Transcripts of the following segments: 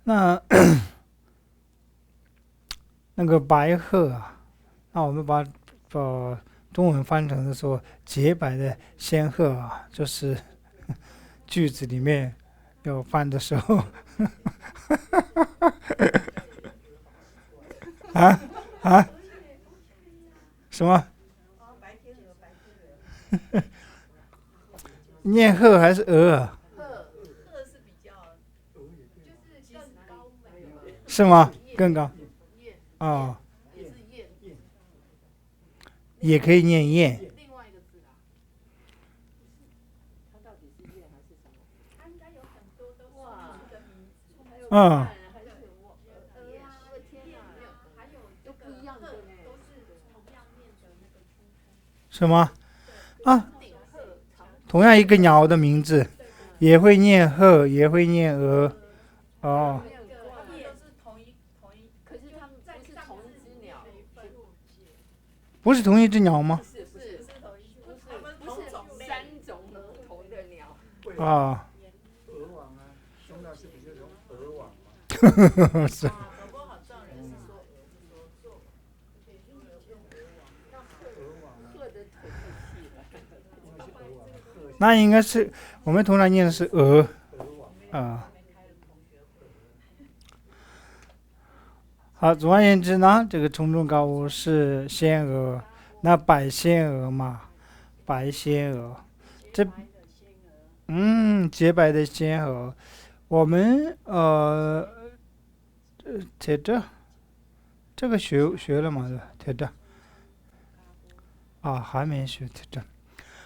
那那个白鹤啊，那我们把中文翻成的说洁白的仙鹤啊，就是句子里面要翻的时候啊啊什么念鹤还是鹅啊？是吗？更高啊、哦，也可以念燕。嗯，什么啊？同样一个鸟的名字，也会念鹤，也会念鹅。哦，不是同一只鸟吗？啊，是。那应该是我们通常念的是鹅啊。好，总而言之呢，这个虫中高屋是仙鹅，那白仙鹅嘛，白仙鹅，这洁白的仙鹅，我们贴着这个学了嘛？贴着啊，还没学贴着。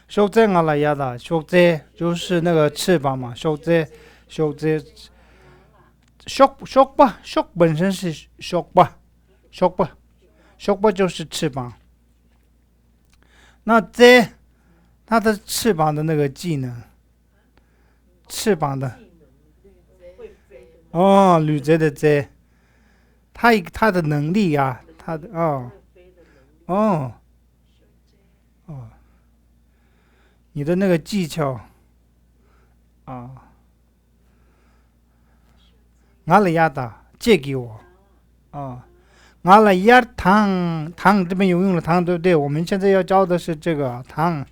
小在阿拉亚的小在就是那个翅膀嘛，小在小本身是小吧就是翅膀。那在它的翅膀的那个技能，翅膀的旅贼的贼，它的能力啊，它的哦哦，你的那个技巧啊，阿拉亚达借给我啊。阿拉亚糖这边有用了糖，对不对？我们现在要教的是这个糖，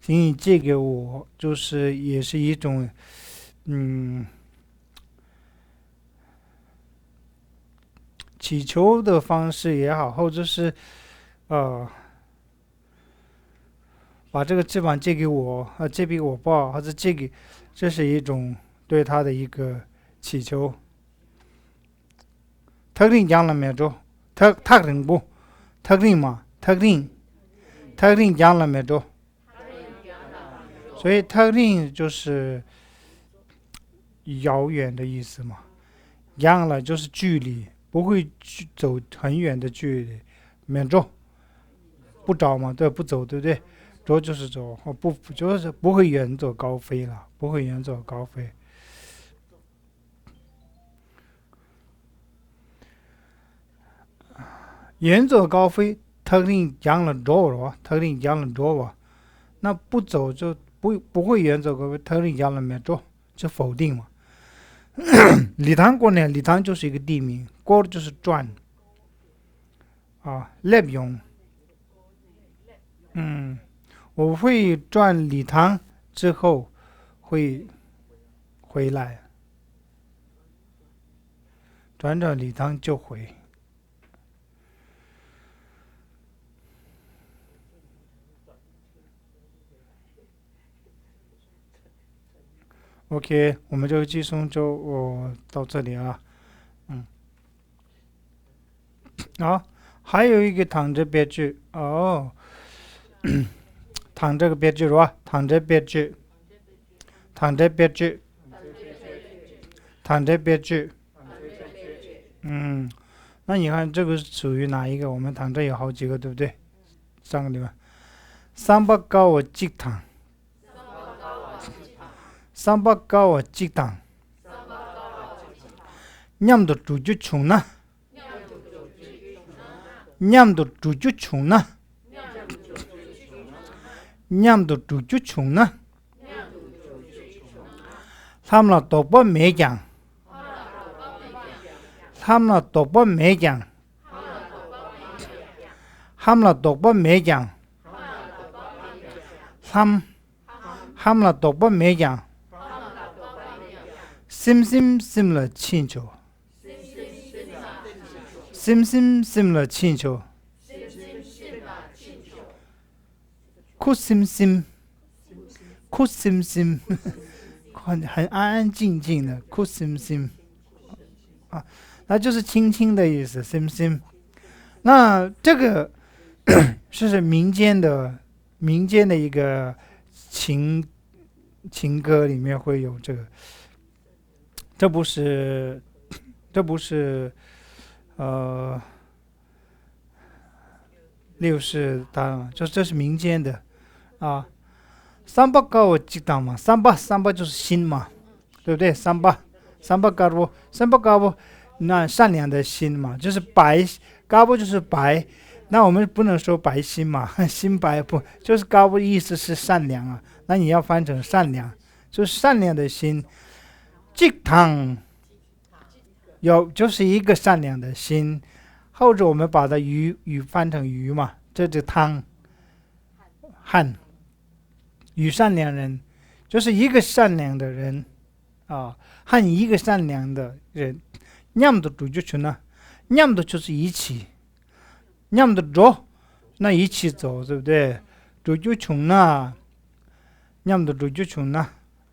请你借给我，就是也是一种祈求的方式也好，或者是把这个翅膀借给我，借给我抱，或者借给，这是一种对他的一个祈求。特定讲了没有？特定不？特定嘛？特定讲了没有？所以特定就是遥远的意思嘛，讲了就是距离，不会走很远的距离，免走不找嘛，对，不走，对不对？走就是走，不就是不会远走高飞了，不会远走高飞。远走高飞，特定讲了多了，特定讲了多了，那不走就不会远走高飞，特定讲了没走，就否定嘛。礼堂国呢，礼堂就是一个地名，国就是转啊，列用。我会转礼堂之后会回来，转转礼堂就回。OK，我们这个寄送就到这里啊。好，还有一个躺着别句躺这个别句是吧？躺着别句，躺着别句，躺着别句。那你看这个属于哪一个？我们躺着有好几个，对不对？上个地方，三八高我鸡躺，三八高我鸡躺，냠도 주주 충나, 냠도 주주 충나, 냠도 주주 충나. 삼라 똑바 매장, 함라 독법 매장 함라 독법 매장 3 함라 독법 매장 심심심러 친초 심심심러 친초 쿠심심 쿠심심 很安安静静的 쿠심심 啊，那就是轻轻的意思 심심 那这个是民间的一个情歌里面会有这个，这不是六世当，这是民间的啊。三八高我记得嘛，三八就是心嘛，对不对？三八高不那善良的心嘛，就是白高不就是白，那我们不能说白心嘛，心白不就是高不意思是善良啊？那你要翻成善良，就是善良的心。鸡汤就是一个善良的心，后者我们把它鱼翻成鱼嘛，这就汤汉。与善良人就是一个善良的人啊，和一个善良的人。냠도主呢，냠도就是一起，냠도走，那一起走，对不对？主呢，냠도主呢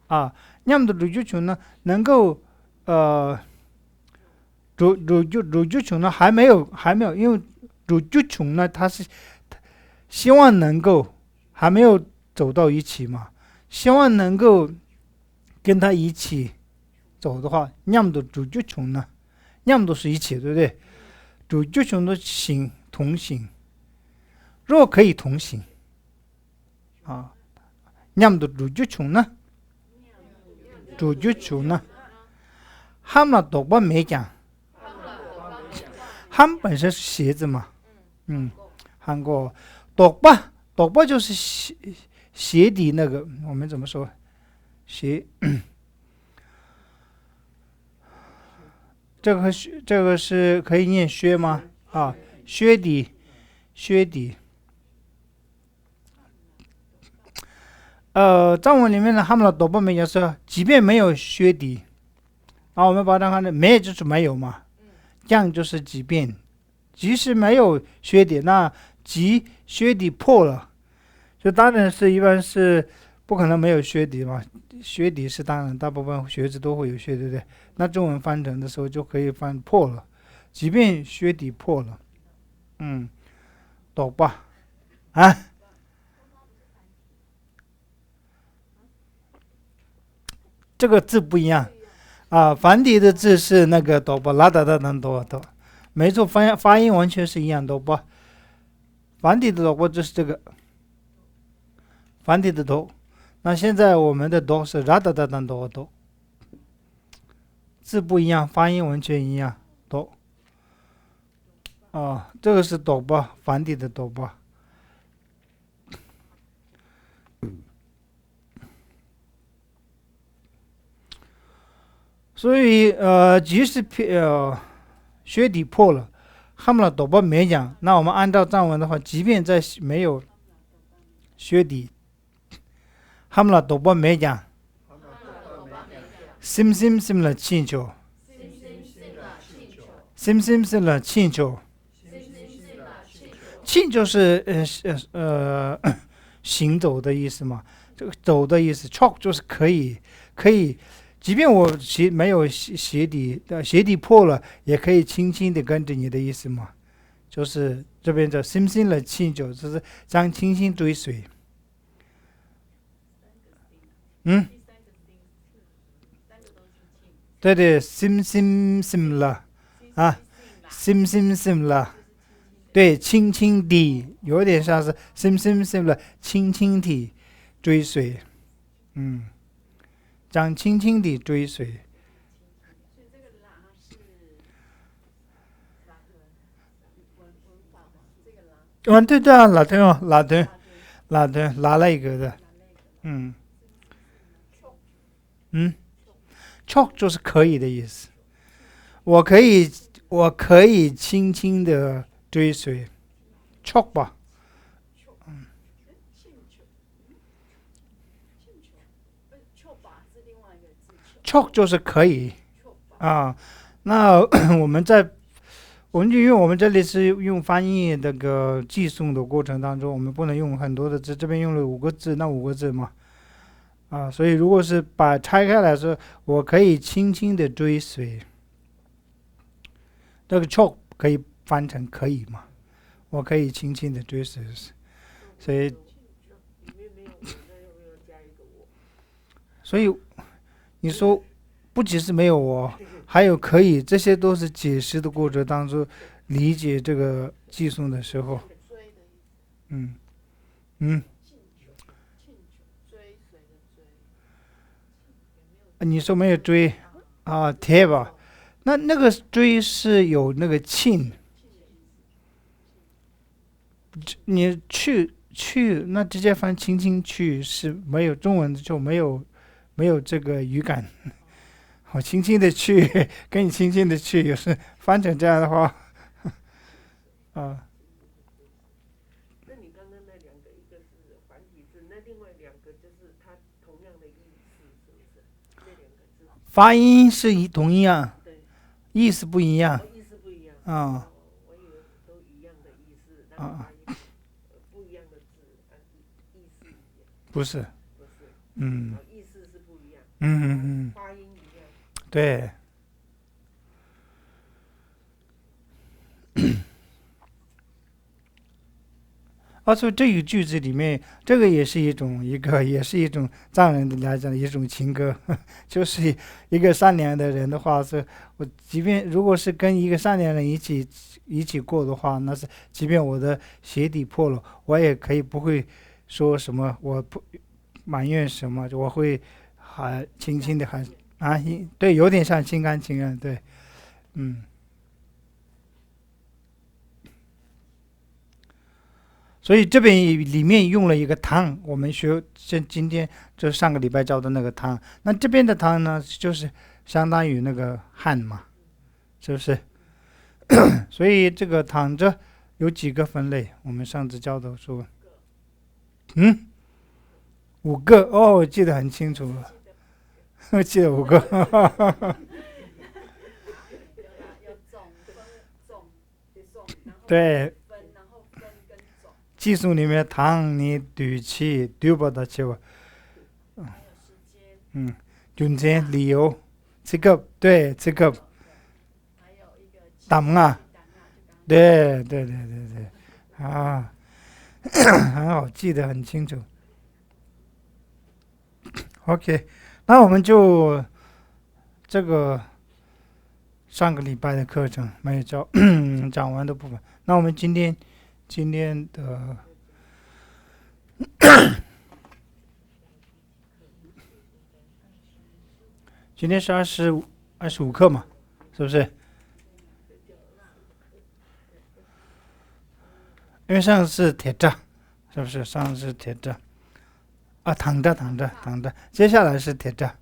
啊，냠도主呢能够主呢还没有，因为主呢他是希望能够还没有走到一起嘛，希望能够跟他一起走的话，냠도主呢，냠도是一起，对不对？主的行同行，若可以同行啊，냠도主呢，主呢，함라 독법 매장，함本身是鞋子嘛，韩国독법就是鞋底那个，我们怎么说？鞋，这个是可以念靴吗？啊，靴底。藏文里面的함라 독법 매장是，即便没有靴底，我们把它看成没就是没有嘛，降就是即便，即使没有靴底，那即靴底破了。就当然是一般是不可能没有靴底嘛，靴底是当然大部分靴子都会有靴，对不对？那中文翻成的时候就可以翻破了，即便靴底破了，懂吧？啊，这个字不一样啊，繁体的字是那个懂吧，拉达达能多，没错，发音完全是一样，懂吧？繁体的懂吧就是这个。繁体的都，那现在我们的都是拉达达当都，字不一样，发音完全一样，都。这个是都吧，繁体的都吧。所以即使靴底破了，함라都吧没讲，那我们按照藏文的话，即便在没有靴底。함라 독법 매장 심심심러 친초 심심심러 친초 친초是行走的意思嘛，这个走的意思 chok 就是可以，即便我没有鞋底破了，也可以轻轻的跟着你的意思嘛，就是这边的심심러 친초就是将轻轻追随。对심심심러啊심심심러对，轻轻地，有点像是심심심러轻轻地追随，将轻轻地追随。对啊，拉丁拉了一个的，chok 就是可以的意思。我可我可以轻轻的追随。척吧，척就是可以啊。那我们就因为我们这里是用翻译那个寄送的过程当中，我们不能用很多的字，这边用了5个字，那5个字嘛，啊，所以如果是把拆开来说，我可以轻轻的追随，这个 척可以翻成可以嘛？我可以轻轻的追随，所以你说不只是没有我，还有可以，这些都是解释的过程当中理解这个寄送的时候，嗯嗯，你说没有追啊，贴吧？那个追是有那个庆，你去，那直接翻轻轻去是没有中文就没有这个语感。我轻轻的去，跟你轻轻的去，有时翻成这样的话，啊，那你刚刚那两个，一个是繁体字，那另外两个就是它同样的意思，是不是？那两个字发音是同一样，对，意思不一样意思不一样。啊我以为都一样的意思，但啊，发音不一样的字，但是意思一样，不是，不是？意思是不一样，发音一样。对。所以这个句子里面，这个也是一种藏人的来讲的一种情歌，就是一个善良的人的话，是我即便如果是跟一个善良人一起过的话，那是即便我的鞋底破了，我也可以不会说什么，我不埋怨什么，我会还轻轻的喊啊，对，有点像心甘情愿，对，嗯。所以这边里面用了一个汤，我们今天就是上个礼拜教的那个汤。那这边的汤呢，就是相当于那个汗嘛，是不是？所以这个躺着有几个分类？我们上次教的说，嗯，5个哦，我记得很清楚了，我记得5个。对，技术里面糖你对齐丢不到去吧？中间理由，这个对这个档啊，对，啊，很好，记得很清楚。OK，那我们就这个上个礼拜的课程没有讲完的部分，那我们今天的今天是25课嘛，是不是？因为上次是铁杖，是不是？上次是铁杖啊，躺着，接下来是铁杖，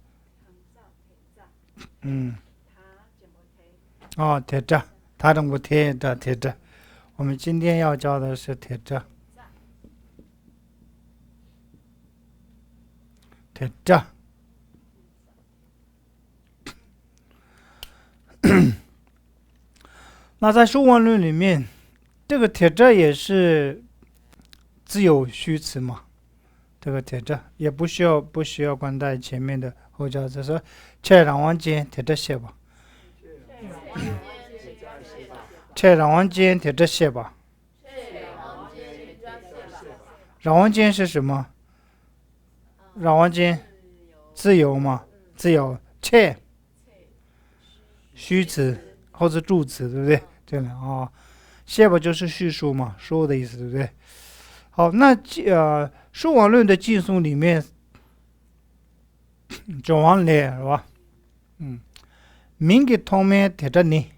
铁杖，他怎么铁的铁杖？我们今天要教的是铁杖，铁杖。那在《说文论》里面，这个铁杖也是自有虚词嘛？这个铁杖也不需要冠带前面的后脚词，说切让王间铁杖写吧，切让王间铁杖写吧。让王间是什么？让王间自由嘛？自由切虚词或者助词，对不对？这样啊，写吧就是叙述嘛，说的意思，对不对？好，那说王论的寄送里面，讲完了是吧？민기 통매 대단히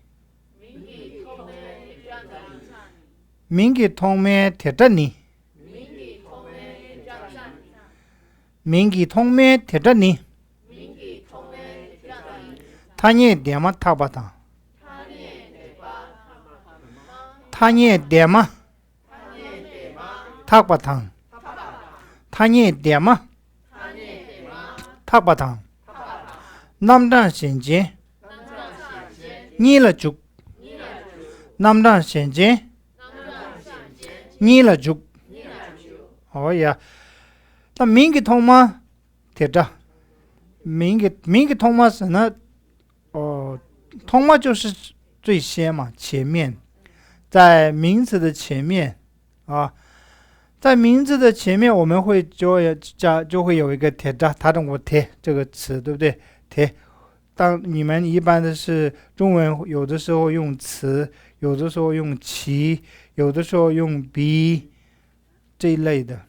민기 통매 대단히 민기 통매 대단히 타니 대마 타바다 타니에 데마 탁바탕 타니에 데마 탁바탕 남단 신지 니라죽 남단 신지 니라죽 哦呀，那民给通吗？铁着，民给通吗？是呢？哦，通吗就是最先嘛，前面，在名词的前面啊，在名字的前面我们会就会有一个铁着，它懂我铁这个词，对不对？铁，当你们一般的是中文，有的时候用词，有的时候用其，有的时候用比。这一类的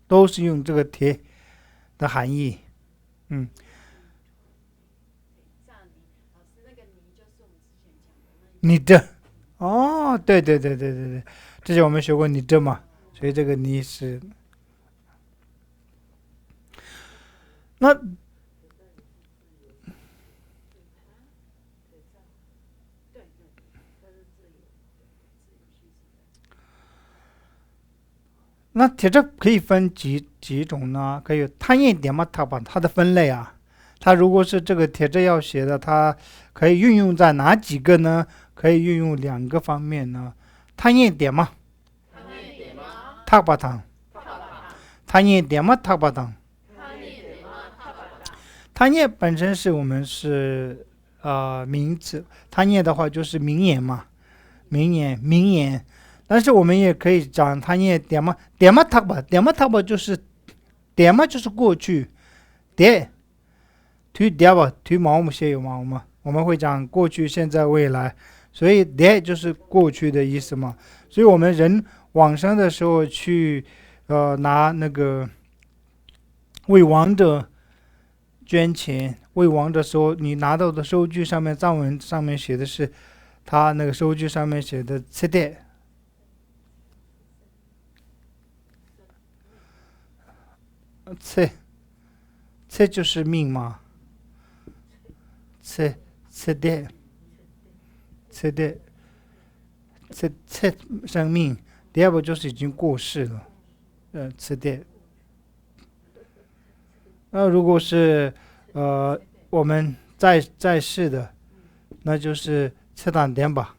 都是用这个铁的含义。你这哦，对，这是我们学过你这嘛，所以这个你是那铁质可以分几种呢？可以探验点嘛？它的分类啊，它如果是这个铁质要学的，它可以运用在哪几个呢？可以运用2个方面呢。探验点嘛？탁바탕探验点嘛？탁바탕探验本身是我们是名词，探验的话就是名言嘛，名言。但是我们也可以讲它念点嘛탁바就是点嘛就是过去，点推点吧推毛我们写有毛嘛，我们会讲过去现在未来，所以点就是过去的意思嘛。所以我们人往生的时候去拿那个为亡者捐钱，为亡的时候你拿到的收据上面藏文上面写的是他那个收据上面写的切点。切就是命嘛，切生命，第二步就是已经过世了，切点。那如果是我们在世的，那就是切胆点吧，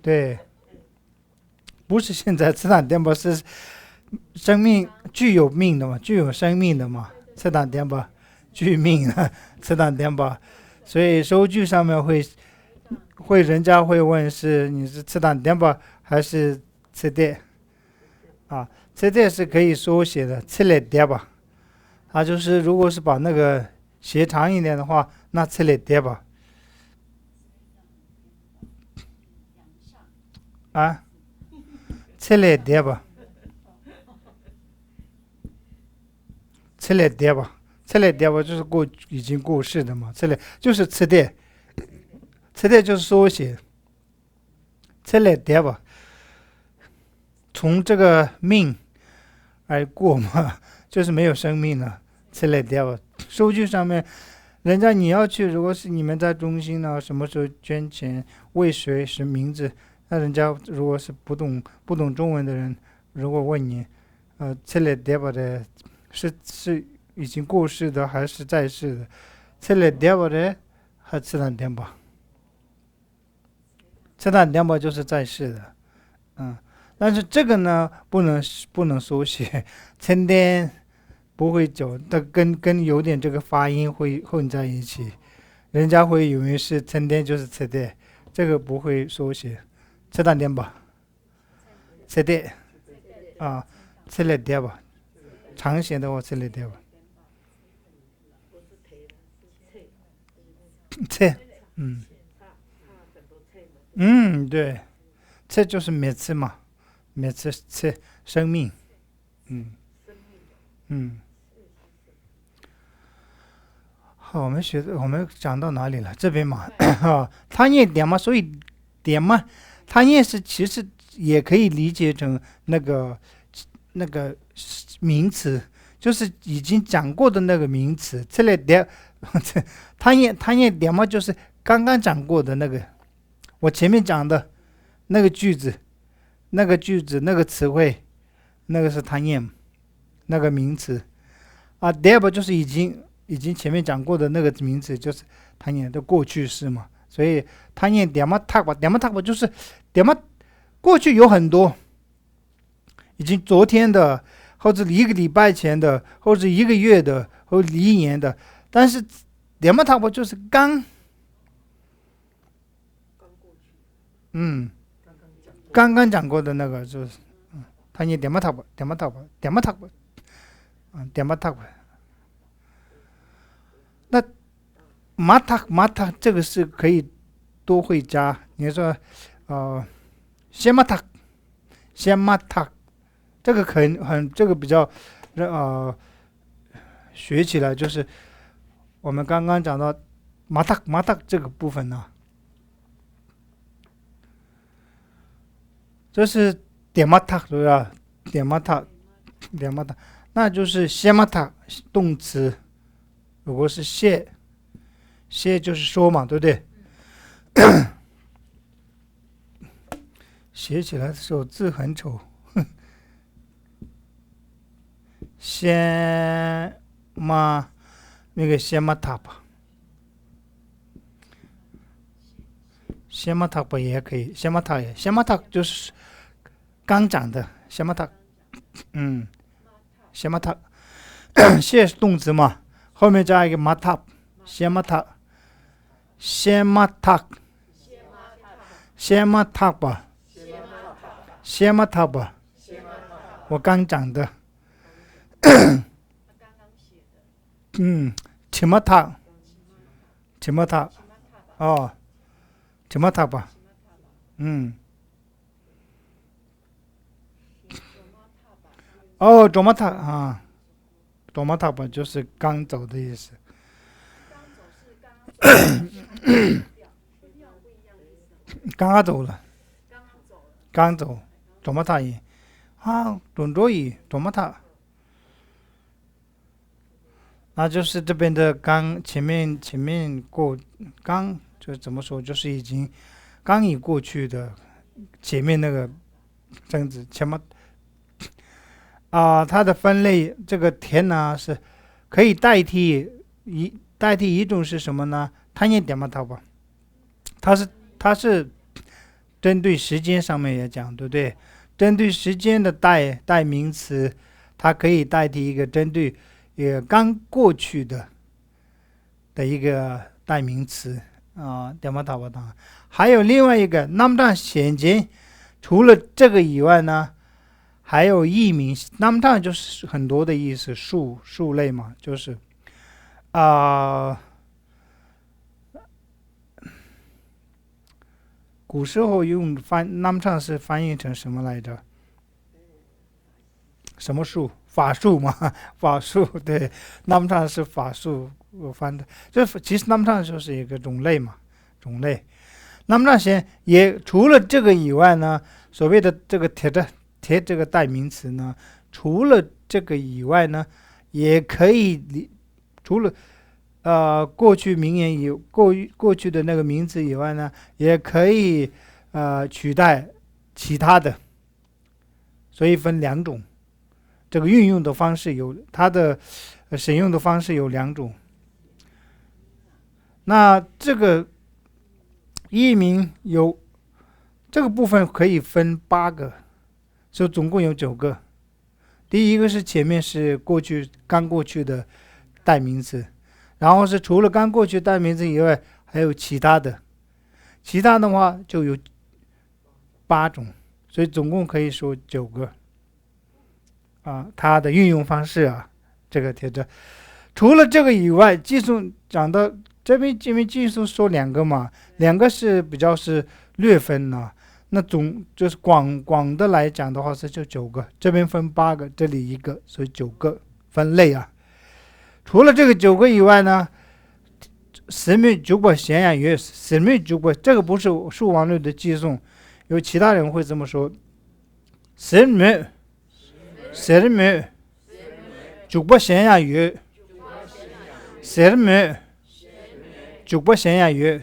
对，不是现在吃胆点吧，是生命具有命的嘛，具有生命的嘛，吃胆点吧，具命的吃胆点吧，所以收据上面会人家会问是你是吃胆点吧还是吃点啊？吃点是可以缩写的，吃了点吧，它就是如果是把那个写长一点的话，那吃了点吧。切了点吧，就是已经过世的嘛，切了就是吃点就是缩写，切了点吧，从这个命而过嘛，就是没有生命了，切了点吧。收据上面，人家你要去，如果是你们在中心呢，什么时候捐钱，为谁是名字。那人家如果是不懂中文的人，如果问你，切了点吧的是已经过世的还是在世的？切了点吧的还吃胆点吧？吃胆点吧就是在世的，但是这个呢不能缩写，沉淀不会久，它跟有点这个发音会混在一起，人家会以为是沉淀就是吃点，这个不会缩写。吃胆点吧，吃点吃了点吧，长写的话吃了点吧，切，对，切就是灭次嘛，灭次切生命，好，我们讲到哪里了？这边嘛，他念点嘛，所以点嘛。它也是其实也可以理解成那个名词，就是已经讲过的那个名词。这类点，汤念点嘛，就是刚刚讲过的那个，我前面讲的那个句子，那个词汇，那个是汤念，那个名词啊。点嘛就是已经前面讲过的那个名词，就是汤念的过去式嘛。所以汤念点嘛塔吧就是点嘛，过去有很多，已经昨天的，或者1个礼拜前的，或者1个月的，或者1年的。但是点嘛塔吧就是刚刚讲过的那个，就是汤念点嘛塔吧，那马塔这个是可以多会加。你说先马塔，这个这个比较学起来就是我们刚刚讲到马塔这个部分呢，这是点马塔，对吧？点马塔，那就是先马塔动词。如果是谢就是说嘛，对不对？写起来的时候字很丑。先马塔吧，先马塔吧也可以，先马塔就是刚讲的先马塔，先马塔，谢是动词嘛，后面加一个马塔，先马塔吧，我刚讲的。起码塔哦，起码塔吧，哦，卓玛塔啊，卓玛塔吧，就是刚走的意思。刚走了，卓玛塔也啊，准着语卓玛塔。那就是这边的刚前面过刚，就怎么说，就是已经刚已过去的前面那个生词前面它的分类这个田呢是可以代替一种是什么呢？汤念点嘛塔吧，它是针对时间上面也讲，对不对？针对时间的代名词，它可以代替一个针对也刚过去的一个代名词点嘛塔吧。还有另外一个那么现今除了这个以外呢，还有译名。那么就是很多的意思，树类嘛，就是古时候用那么是翻译成什么来着？什么树？法术嘛，法术，对，那么是法术，我翻的。其实那么就是一个种类嘛，那么也除了这个以外呢，所谓的这个贴这个代名词呢，除了这个以外呢，也可以除了过去名言过去的那个名词以外呢，也可以取代其他的，所以分两种。这个运用的方式它的使用的方式有两种。那这个译名有这个部分可以分8个，所以总共有9个。第一个是前面是刚过去的代名词，然后是除了刚过去代名词以外还有其他的话就有8种，所以总共可以说9个它的运用方式这个贴着。除了这个以外，计数讲到这边计数说2个嘛，2个是比较是略分那总就是广的来讲的话是就9个，这边分8个，这里1个，所以9个分类除了这个9个以外呢，16显然也16这个不是数王律的计数，有其他人会这么说。16 죽보显야유 세르메 죽보显야유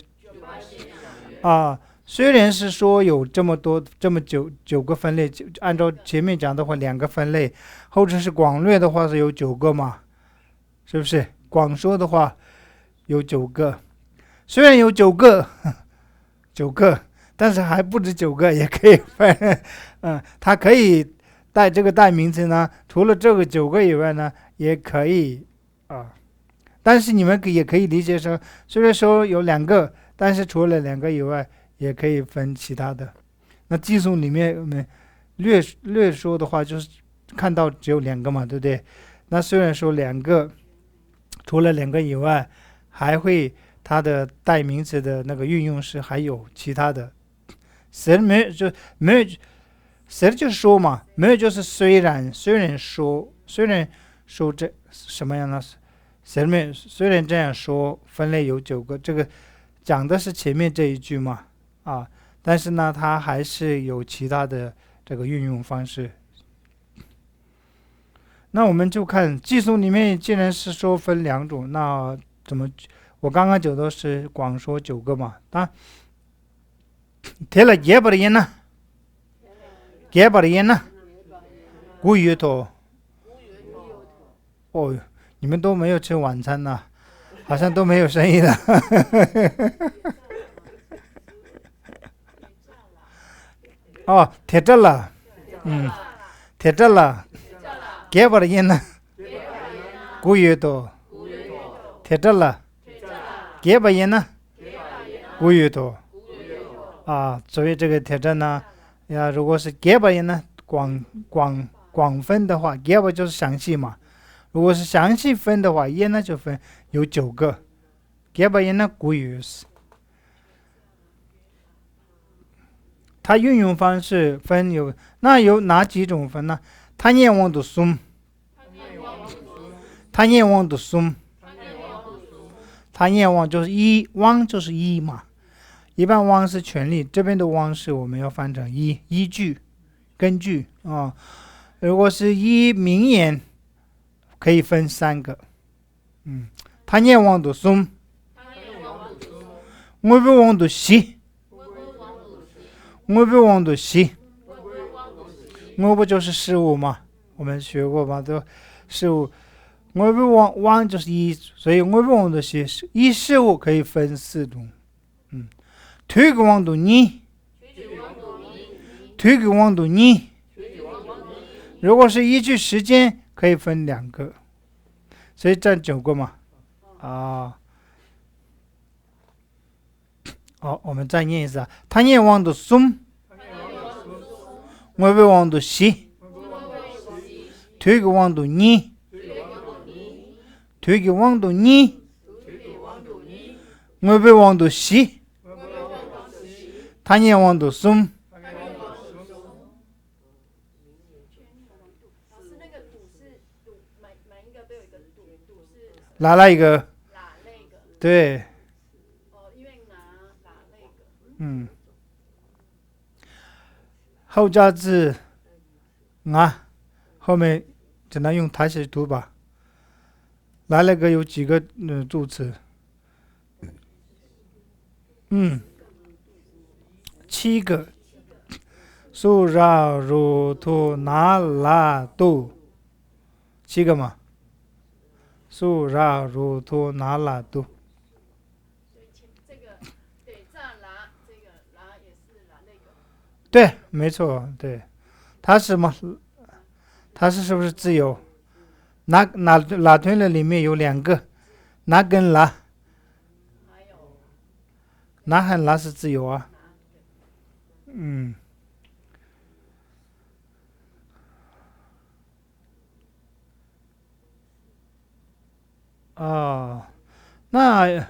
啊，虽然是说有这么九个分类，按照前面讲的话2个分类，或者是广略的话是有9个嘛，是不是？广说的话有9个，虽然有9个，但是还不止9个，也可以分。它可以带这个代名词呢，除了这个9个以外呢，也可以啊。但是你们也可以理解成，虽然说有2个，但是除了2个以外，也可以分其他的。那寄送里面略说的话，就是看到只有2个嘛，对不对？那虽然说2个，除了2个以外，还会它的代名词的那个运用是还有其他的。没就是说嘛，没有就是虽然说这什么样的？虽然这样说，分类有9个，这个讲的是前面这一句嘛，啊，但是呢，它还是有其他的这个运用方式。那我们就看寄送里面，既然是说分2种，那怎么？我刚刚讲的是广说9个嘛，当贴了结巴的音呢？结巴的音呢？古语头。哦，你们都没有吃晚餐呢，好像都没有生意了。哦，贴着了，贴着了。结巴的音呢？古语头。贴着了。结巴音呢？古语头。啊，所以这个贴着呢，如果是结巴音呢，广分的话，结巴就是详细嘛。如果是详细分的话，音呢就分有9个。结巴音呢，古语是。它运用方式分有哪几种分呢？他念望的松，他念望的松，他念望就是望就是依嘛。一般望是权利，这边的望是我们要翻成依据、根据啊。如果是依名言，可以分3个。他念望的松，我不望的西，我不望的西，我不就是事物嘛？我们学过吧？都事物，我不望就是依，所以我不望的西依事物可以分4种。推个望的你，推个望的你。如果是依据时间，可以分2个，所以占9个嘛。啊，好，我们再念一次啊。他念望的松，我不望的西，推个望的你，推个望的你，我不望的西。他念望的松，哪了一个？对。后加字啊，后面只能用台式读吧。来了个有几个助词？7个。苏拉如图那拉度，7个嘛。苏拉如图那拉度。对，没错，对。它是什么？它是不是自由？拉吞了里面有2个，拉跟拉，拉和拉是自由啊。那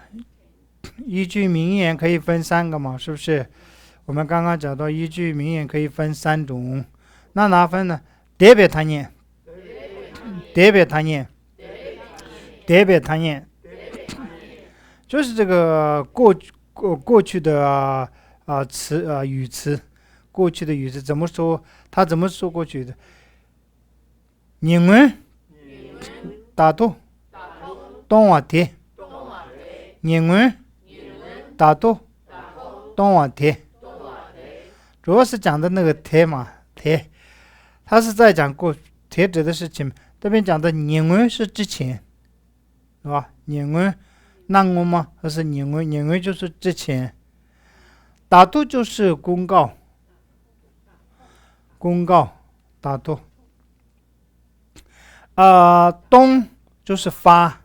依据名言可以分3个嘛，是不是？我们刚刚讲到依据名言可以分3种，那哪分呢？代表他念，代表他念，代表他念，就是这个过去的词语词，过去的语词怎么说？他怎么说过去的？你们打都东瓦铁年文打都东瓦铁，主要是讲的那个铁嘛，铁，他是在讲过铁指的是前面，这边讲的年文是之前，是吧？年文南文吗？还是年文？年文就是之前，打都就是公告，打都。东就是发，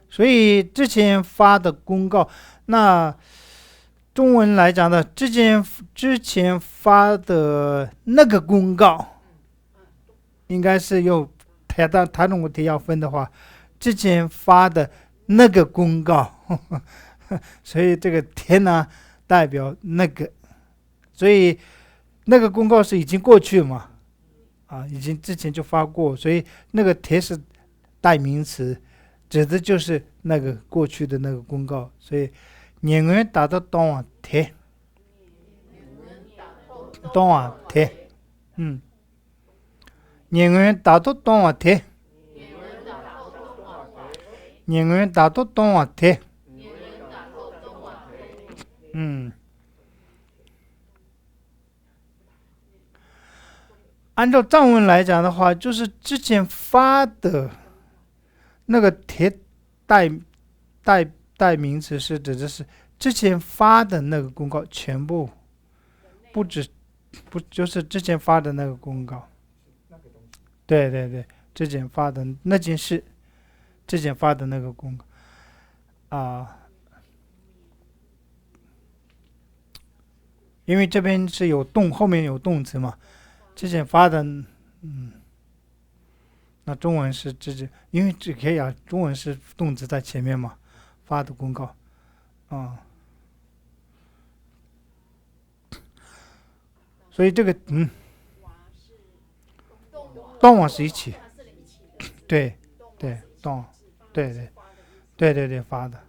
所以之前发的公告，那中文来讲的之前发的那个公告，应该是用台中国题要分的话，之前发的那个公告，所以这个天呢代表那个，所以那个公告是已经过去嘛。已经之前就发过，所以那个铁是代名词，指的就是那个过去的那个公告。所以年文打到东啊铁，东啊铁，年文打到东啊铁，年文打到东啊铁，按照藏文来讲的话，就是之前发的那个铁代名词是指的是之前发的那个公告，全部不就是之前发的那个公告。对，之前发的那件事，之前发的那个公告因为这边是有后面有动词嘛。之前发的，那中文是因为这可以啊，中文是动词在前面嘛，发的公告，所以这个动瓦是一起，对，动，对发的，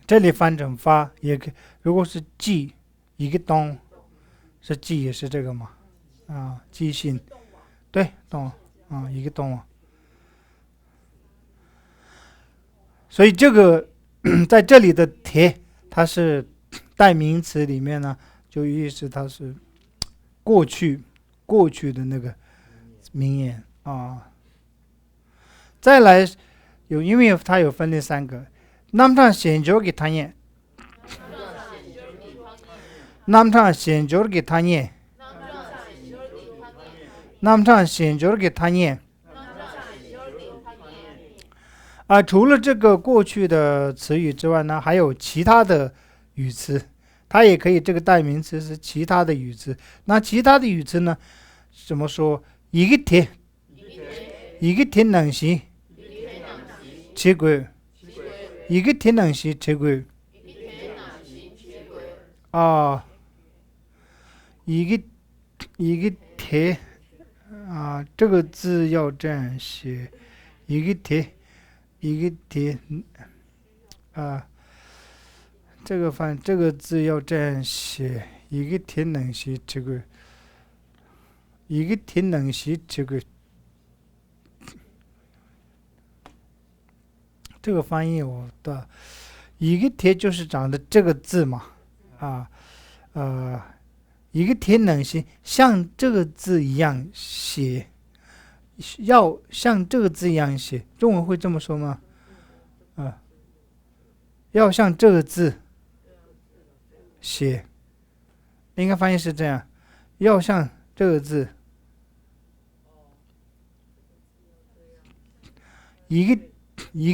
这里翻成发也可以，如果是记一个动。是记也是这个嘛，记性，对，动一个动所以这个在这里的铁，它是代名词里面呢，就意思它是过去的那个名言再来因为它有分类3个，남탕显조기 타예。남탕显조기 타예。남탕显조기 타예。除了这个过去的词语之外呢，还有其他的语词，它也可以这个代名词是其他的语词。那其他的语词呢，怎么说？一个铁能行切轨，一个铁能行切轨一个铁这个字要这样写，一个铁这个字要这样写，一个铁能行切轨，一个铁能行切轨。这个翻译我的一个铁就是长的这个字嘛，一个铁能行像这个字一样写，要像这个字一样写，中文会这么说吗？要像这个字写，应该翻译是这样，要像这个字，一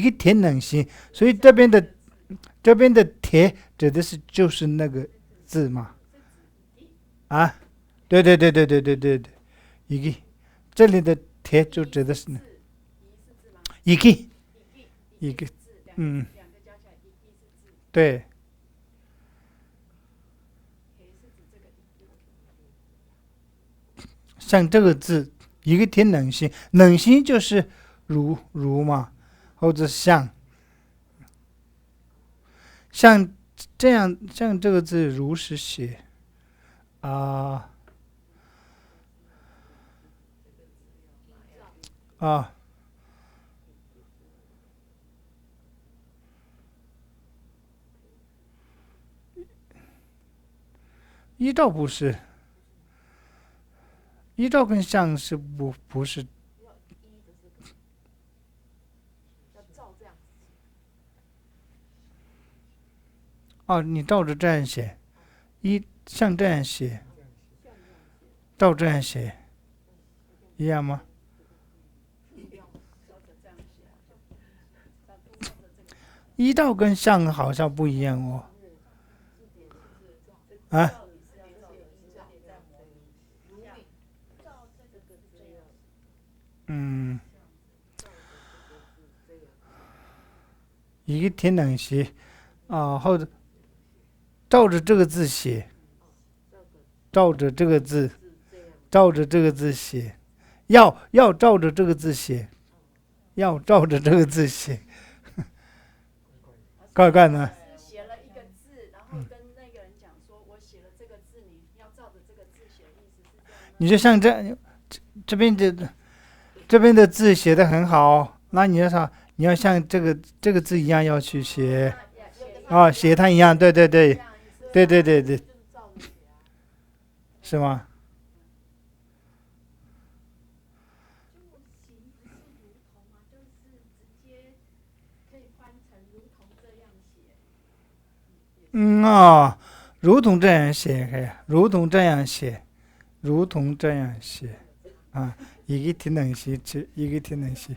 个铁能行，所以这边的铁指的是就是那个字嘛，对，一个，这里的铁就指的是一个，对，像这个字，一个铁能行，能行就是如嘛，或者像这样，像这个字如实写啊，依照不是，依照跟像是不是要依的这个，要照这样子啊？你照着这样写，像这样写，像这样写，照这样写，一样吗？一样照着这样写，照着这个依照跟像好像不一样哦。啊，照你是要照的是照在模拟，如你照这个这样，嗯，一个天冷写啊，或者照着这个字写，照着这个字，照着这个字写，要照着这个字写，要照着这个字写，怪怪的。写了一个字，然后跟那个人讲说，我写了这个字，你要照着这个字写，意思是这样吗？你就像这边的字写的很好，那你要啥？你要像这个字一样要去写啊，写它一样，对对对，对对对对，就是照着写啊。是吗？就形不是如同嘛，就是直接可以翻成如同这样写。如同这样写，可以，如同这样写，如同这样写啊，一个天冷写，一个天冷写，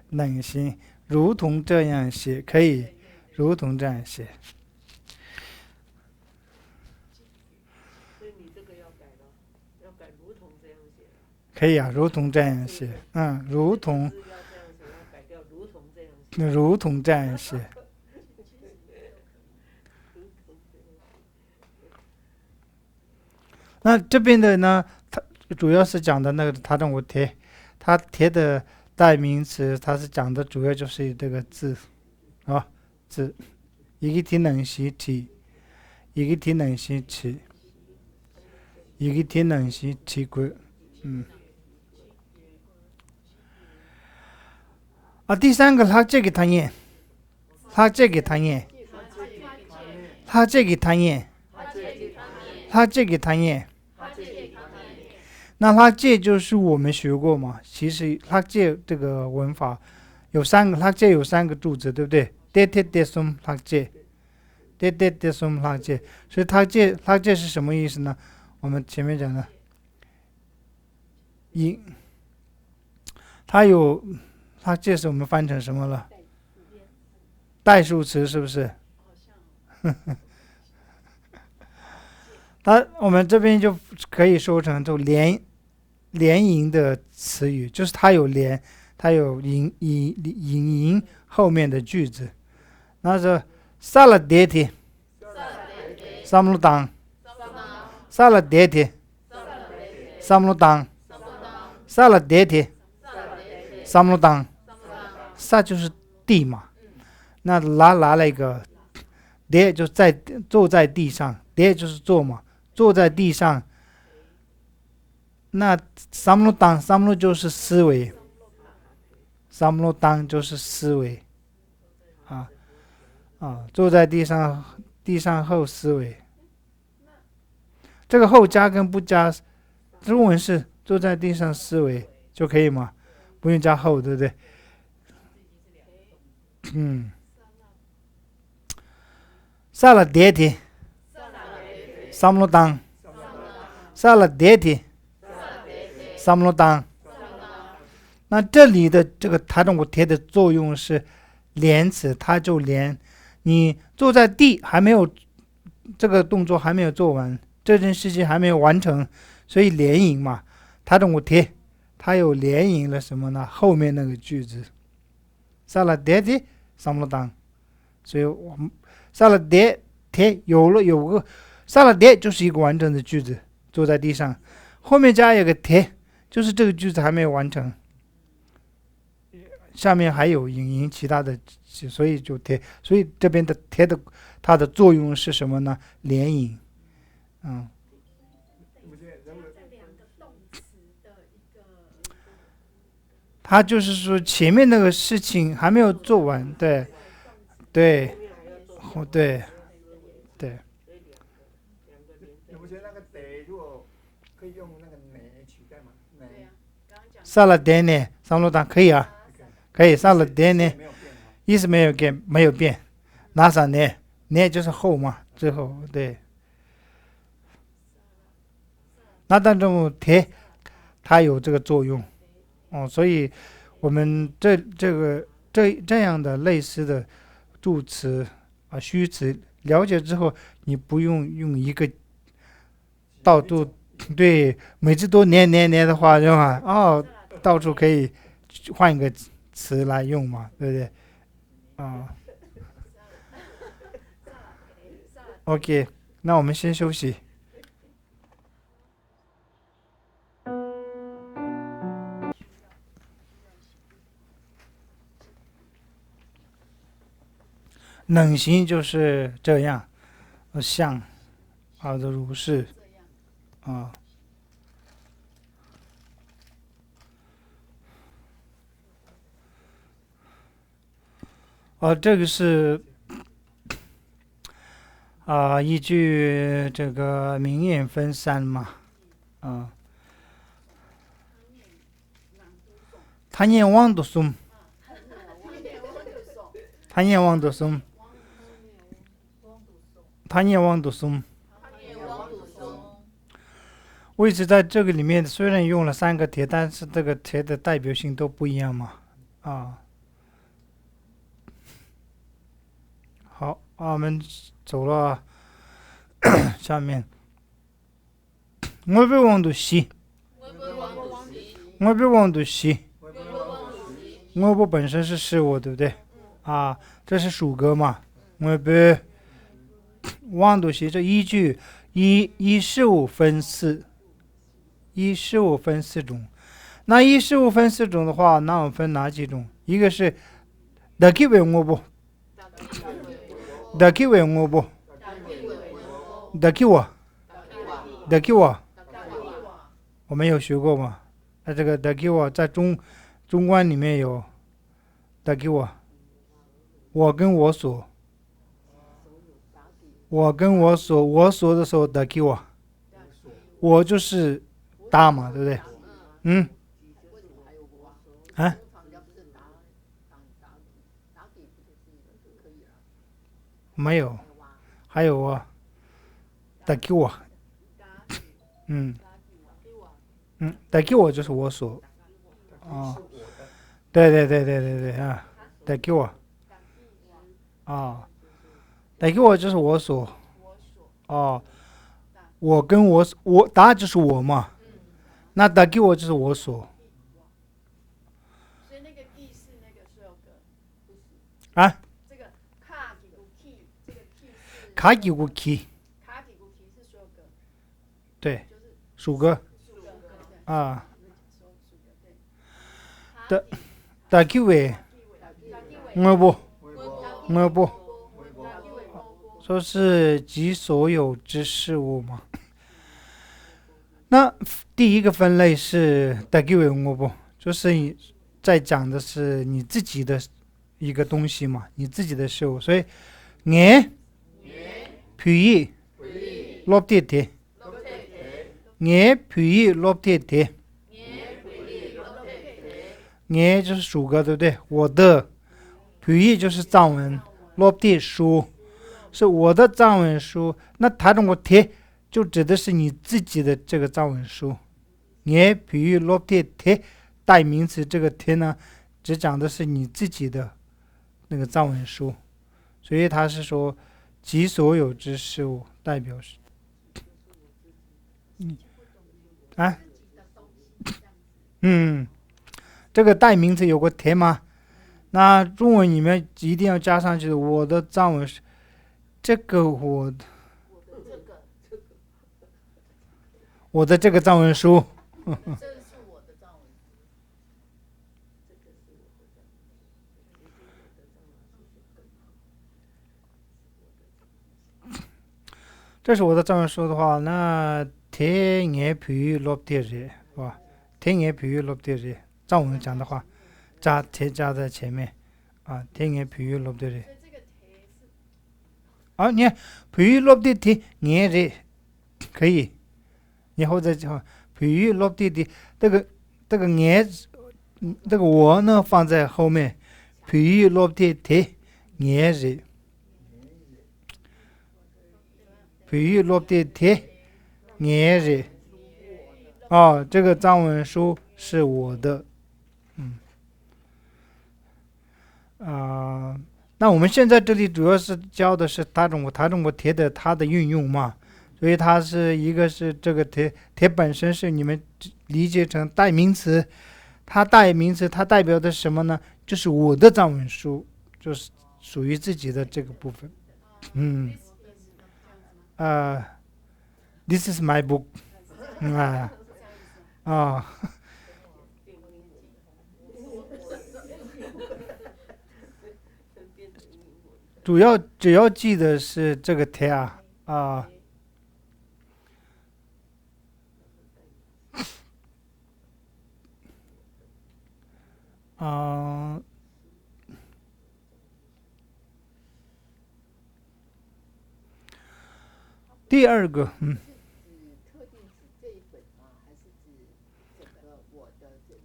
冷心，如同这样写，可以，如同这样写。所以你这个要改了，要改如同这样写了。可以啊，如同这样写，如同字要这样写，要改掉如同这样写。如同这样写。那这边的呢，它主要是讲的那个他让我贴，他贴的代名词，它是讲的主要就是这个字啊，字，一个天冷习体，一个天冷习起，一个天冷习起归，第三个他这个他念，他这个他念，他这个他念，他这个他念。那他借就是我们学过嘛，其实他借这个文法有三个，他借有三个柱子，对不对？爹爹爹松他借，爹爹爹松他借，所以他借是什么意思呢？我们前面讲的，他借是我们翻成什么了？代数词是不是？我们这边就可以说成就连营的词语，就是它有连，它有引后面的句子。那是萨拉迭提，萨姆鲁当，萨拉迭提，萨姆鲁当，萨拉迭提，萨姆鲁当，萨就是地嘛，那拿了一个迭就坐在地上，迭就是坐嘛。坐在地上，那萨姆鲁当，萨姆鲁就是思维，萨姆鲁当就是思维，坐在地上后思维，这个后加跟不加，中文是坐在地上思维就可以吗？不用加后，对不对？萨拉迭提。萨姆鲁当，萨拉迭提，萨姆鲁当。那这里的这个他让我贴的作用是连词，它就连你坐在地还没有这个动作还没有做完，这件事情还没有完成，所以连引嘛。他让我贴，它有连引了什么呢？后面那个句子，萨拉迭提，萨姆鲁当。所以我们萨拉迭贴有个。萨拉迭就是一个完整的句子，坐在地上，后面加一个贴，就是这个句子还没有完成，下面还有引其他的，所以就贴。所以这边的贴的它的作用是什么呢？连引，他就是说前面那个事情还没有做完，对对对对。你不觉得那个得如果可以用那个奶取代吗？奶撒了点呢，上路党可以啊，可以撒了点呢，意思没有变，拿上呢就是后嘛，之后对。那当中铁它有这个作用，所以我们这样的类似的助词啊虚词了解之后，你不用一个到处对每次都连的话，对吧？到处可以换一个词来用嘛，对不对？OK， 那我们先休息。能行就是这样，像，如是，这个是依据这个名言分散嘛，他念王都松，他念王都松，他念王都松。位置在这个里面虽然用了3个铁，但是这个铁的代表性都不一样嘛，好，我们走了下面。我不忘读西，我不忘读西，我不本身是事物，对不对？这是属格嘛？我不忘读西，这依据一事物分4，一事物分4种。那一事物分4种的话，那我们分哪几种？一个是得基为我不，得基为我不，得基我，得基我，我们有学过吗？这个得基我在中观里面有得基我，我跟我所，我跟我所，我所的时候得基我就是大嘛，对不对？没有，还有得给我，得给我就是我所，对得给我，得给我就是我所，我跟我答就是我嘛，那得给我就是我所。所以那个 D 是那个所有格，这个卡几股 key， 这个 key 是卡几股 key， 卡几股 key 是所有格，对，属格得给为我不说是即所有之事物嘛。那第一个分类是得给为我不，就是在讲的是你自己的一个东西嘛，你自己的事物，所以眼皮意落地铁，眼皮意落地铁，眼就是属格，对不对？我的皮意就是藏文，落地书是我的藏文书，那它这个铁就指的是你自己的这个藏文书。眼皮意落地铁代名词，这个铁呢只讲的是你自己的那个藏文书，所以他是说即所有之事物，代表是这个代名词有个铁吗？那中文里面一定要加上去我的藏文，这个我的这个藏文书这是我的藏文书的话，那铁眼皮落地热是吧？铁眼皮落地热，藏文讲的话，加铁加在前面啊，铁眼皮语落的的。所以这个铁是啊，你看皮语落的铁眼的可以，你或者叫皮语落的的这个眼，这个我呢放在后面，皮语落的铁眼的，皮语落的铁眼的。哦，这个藏文书是我的，那我们现在这里主要是教的是塔中国铁的它的运用嘛，所以它是一个是这个铁本身是你们理解成代名词，它代名词它代表的什么呢？就是我的藏文书，就是属于自己的这个部分。This is my book， 只要记得是这个铁第二个，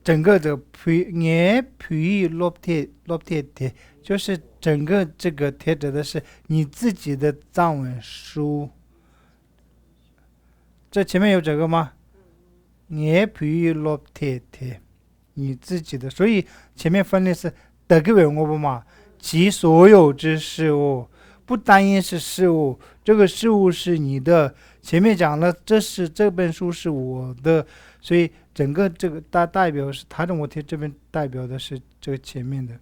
整个的皮落铁铁，就是整个这个铁指的是你自己的藏文书。这前面有这个吗？皮落铁铁，你自己的，所以前面分的是得个为我不嘛，其所有之事物，不单一是事物，这个事物是你的。前面讲了，这本书是我的，所以整个这个代表是塔中国铁这边代表的是这个前面的。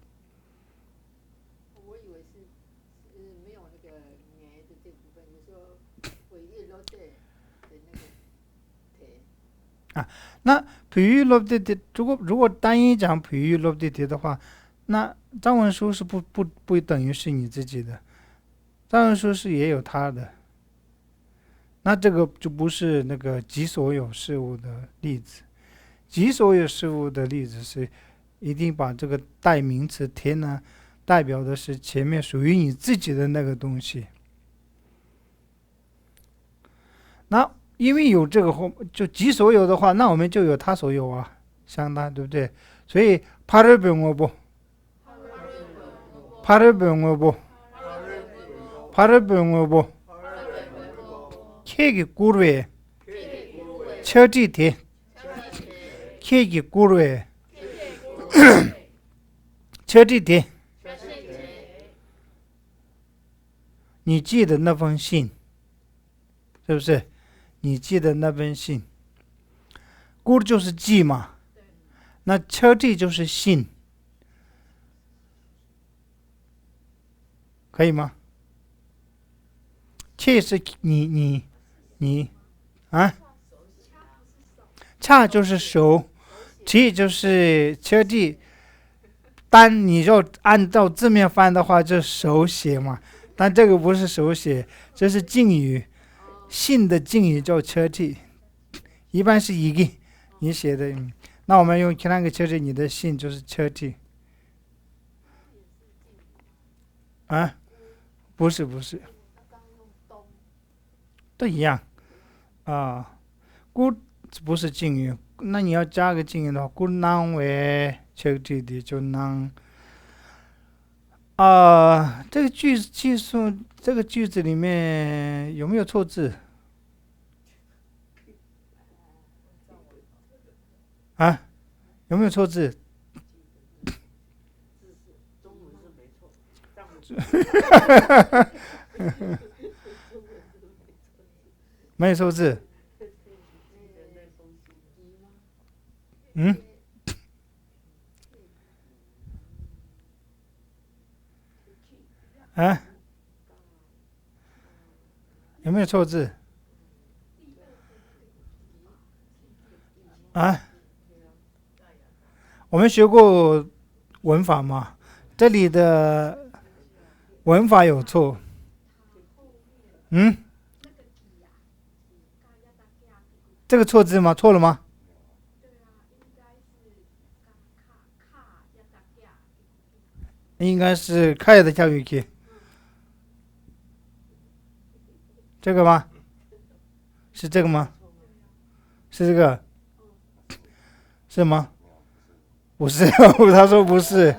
我以为是没有那个年的这部分，就是说尾叶落的那个铁。那皮语落的铁，如果单一讲皮语落的铁的话，那藏文书是不等于是你自己的，藏文书是也有它的。那这个就不是那个即所有事物的例子，即所有事物的例子是一定把这个代名词铁呢，代表的是前面属于你自己的那个东西。那因为有这个后，就即所有的话，那我们就有他所有啊，相当对不对？所以帕尔本我不，帕尔本我不，帕尔本我不。케기 꾸르에 처지대 케기 꾸르에 처지대 你寄的那封信是不是？你寄的那封信，꾸르就是寄嘛，那처지就是信，可以吗？切是你恰就是手，切就是车地。单你要按照字面翻的话，就手写嘛。但这个不是手写，这是敬语。信的敬语叫车地，一般是一个你写的。那我们用其他个车地，你的信就是车地。不是。都一样孤不是敬语，那你要加个敬语的话，孤囊为求地的就囊这个句子里面有没有错字有没有错字？中文是没错，没有错字。有没有错字？我们学过文法吗？这里的文法有错。这个错字吗？错了吗？应该是开的教育题，这个吗？是这个吗？是这个？是吗？不是，他说不是。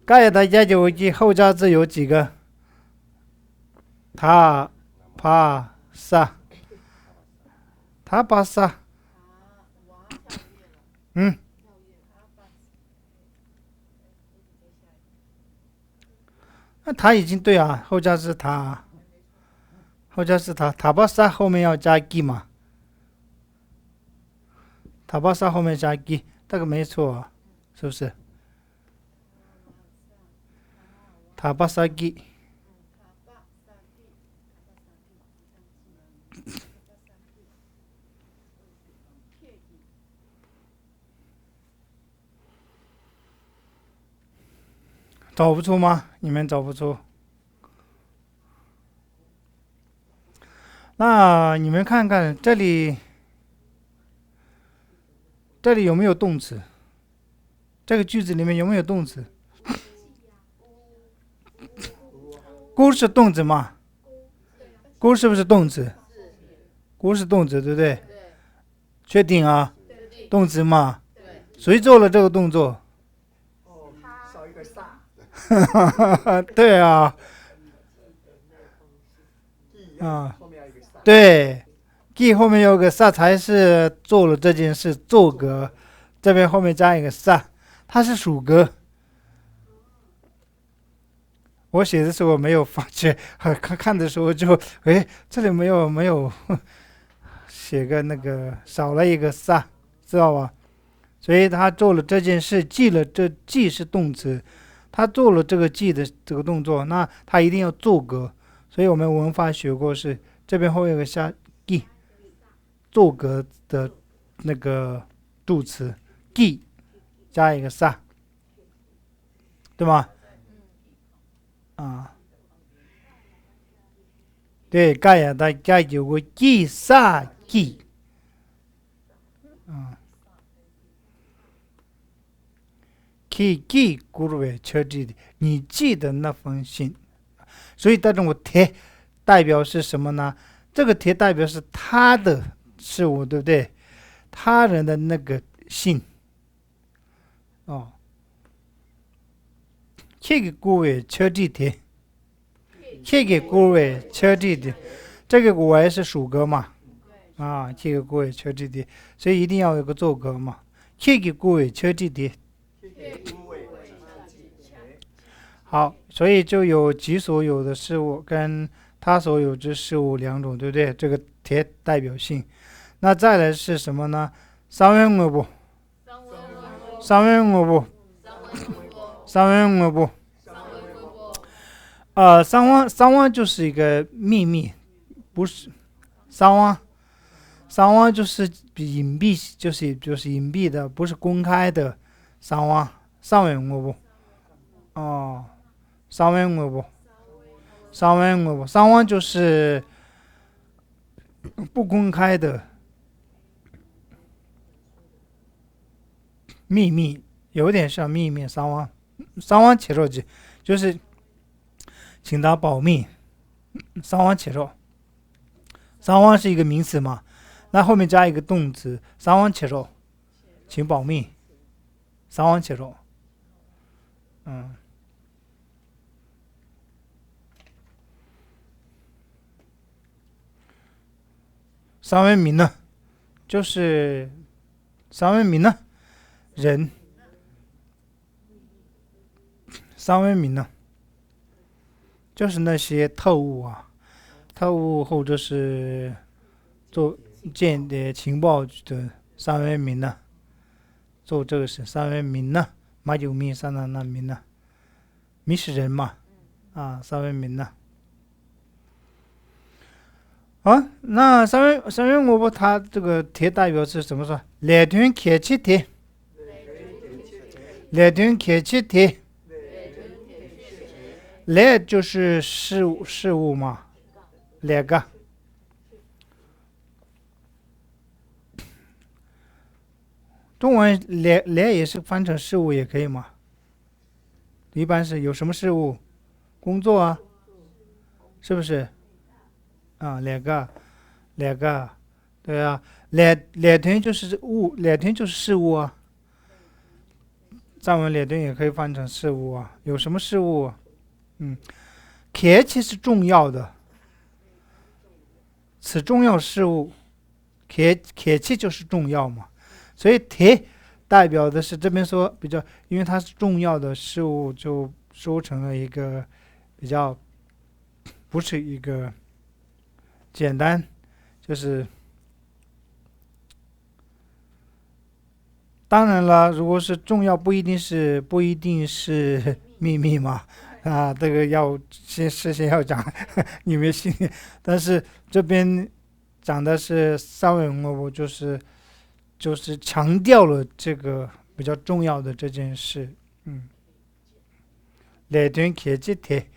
盖的加九记后加字有几个？塔帕萨，塔巴萨。嗯，那塔已经对啊，后加是塔，后加是塔，塔巴萨后面要加 g 嘛？塔巴萨后面加 g， 这个没错啊，是不是？塔巴萨 g。找不出吗？你们找不出？那你们看看这里有没有动词？这个句子里面有没有动词？咕是动词吗？咕是不是动词？咕是动词，对不对？确定啊？动词嘛？谁做了这个动作？少一个煞。对啊，后面要一个煞。对 ，g 后面有个煞才是做了这件事，做格，这边后面加一个煞，它是属格。我写的时候没有发觉，看的时候就，这里没有写个那个少了一个煞，知道吧？所以他做了这件事，记了这记是动词，他做了这个记的这个动作，那他一定要做格。所以我们文法学过是这边后面有个下 g， 做格的那个助词 g 加一个煞，对吗？啊，对，盖呀，大家有个记煞记，记古为车记的，你记得那封信，所以这种贴代表是什么呢？这个贴代表是他的事物，对不对？他人的那个信，这个古为车记贴。这个古为车记的，这个古为是属格嘛？这个古为车记的，所以一定要有个做格嘛。这个古为车记的，好，所以就有己所有的事物跟他所有之事物两种，对不对？这个贴代表性。那再来是什么呢？三元我不，三元我不，三元我不。三万就是一个秘密，不是三万就是隐蔽，就是隐蔽的，不是公开的。三万我不，三万我不，三万就是不公开的秘密，有点像秘密。三万切肉机就是。请他保密，三万切肉，三万是一个名词嘛？那后面加一个动词，三万切肉，请保密，三万切肉，三位民呢，就是三位民呢，人，三位民呢。就是那些特务啊，特务或者是做间谍情报的三位民呢，做这个是三位民呢，马九民三那民呢，民是人嘛，三位民呢，那三位我不他这个贴代表是什么说？来团开启贴，来团开启贴。来就是事物嘛，来个中文连也是翻成事物也可以嘛？一般是有什么事物？工作啊，是不是？啊，两个，对啊，两天就是物，两天就是事物啊。藏文两天也可以翻成事物啊。有什么事物啊？铁器是重要的，此重要事物，铁器就是重要嘛。所以铁代表的是这边说比较，因为它是重要的事物，就说成了一个比较，不是一个简单，就是当然了，如果是重要，不一定是秘密嘛。啊，这个要事先要讲，你们信。但是这边讲的是三位文物，就是强调了这个比较重要的这件事。来段铁器铁，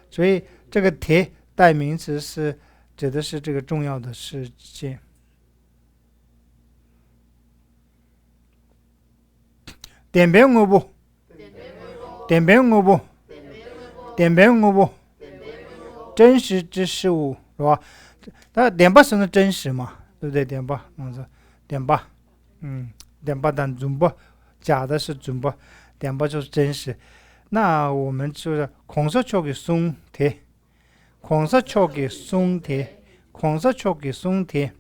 所以这个铁代名词是指的是这个重要的事件。点边我不，点边我不，点边我不，真实之事物是吧？那点八是真实嘛，对不对？点八，点八，点八但准不，假的是准不，点八就是真实。那我们就是孔色球给松铁，孔色球给松铁，孔色球给松铁，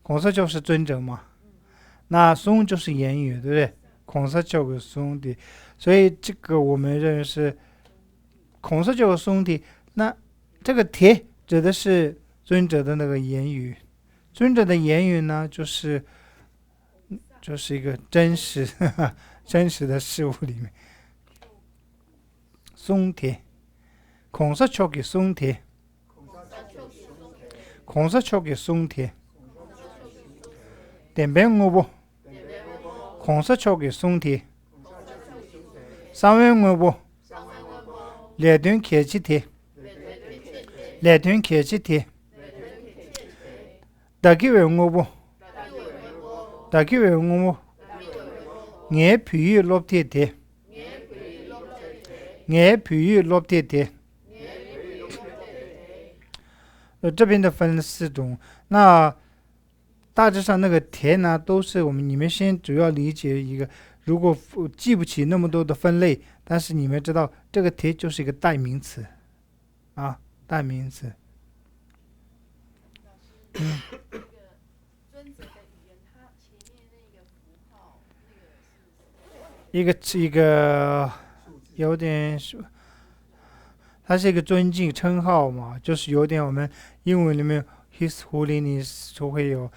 孔色就是尊者嘛。那松就是言语，对不对？孔色球给松铁，所以这个我们认为是孔色球给松铁。那这个铁指的是尊者的那个言语，尊者的言语呢，就是一个真实的事物里面。松铁，孔色球给松铁，孔色球给松铁，点边我不，孔色球给松铁，三位我不，两段铁器铁，两段铁器铁，大几位我不，大几位我不。眼皮语落铁铁，眼皮语落铁铁。这边的分了4种。那大致上那个铁呢，都是你们先主要理解一个。如果记不起那么多的分类，但是你们知道这个铁就是一个代名词啊，代名词。一个有点，它是一个尊敬称号嘛，就是有点我们英文里面 His Holiness 就会有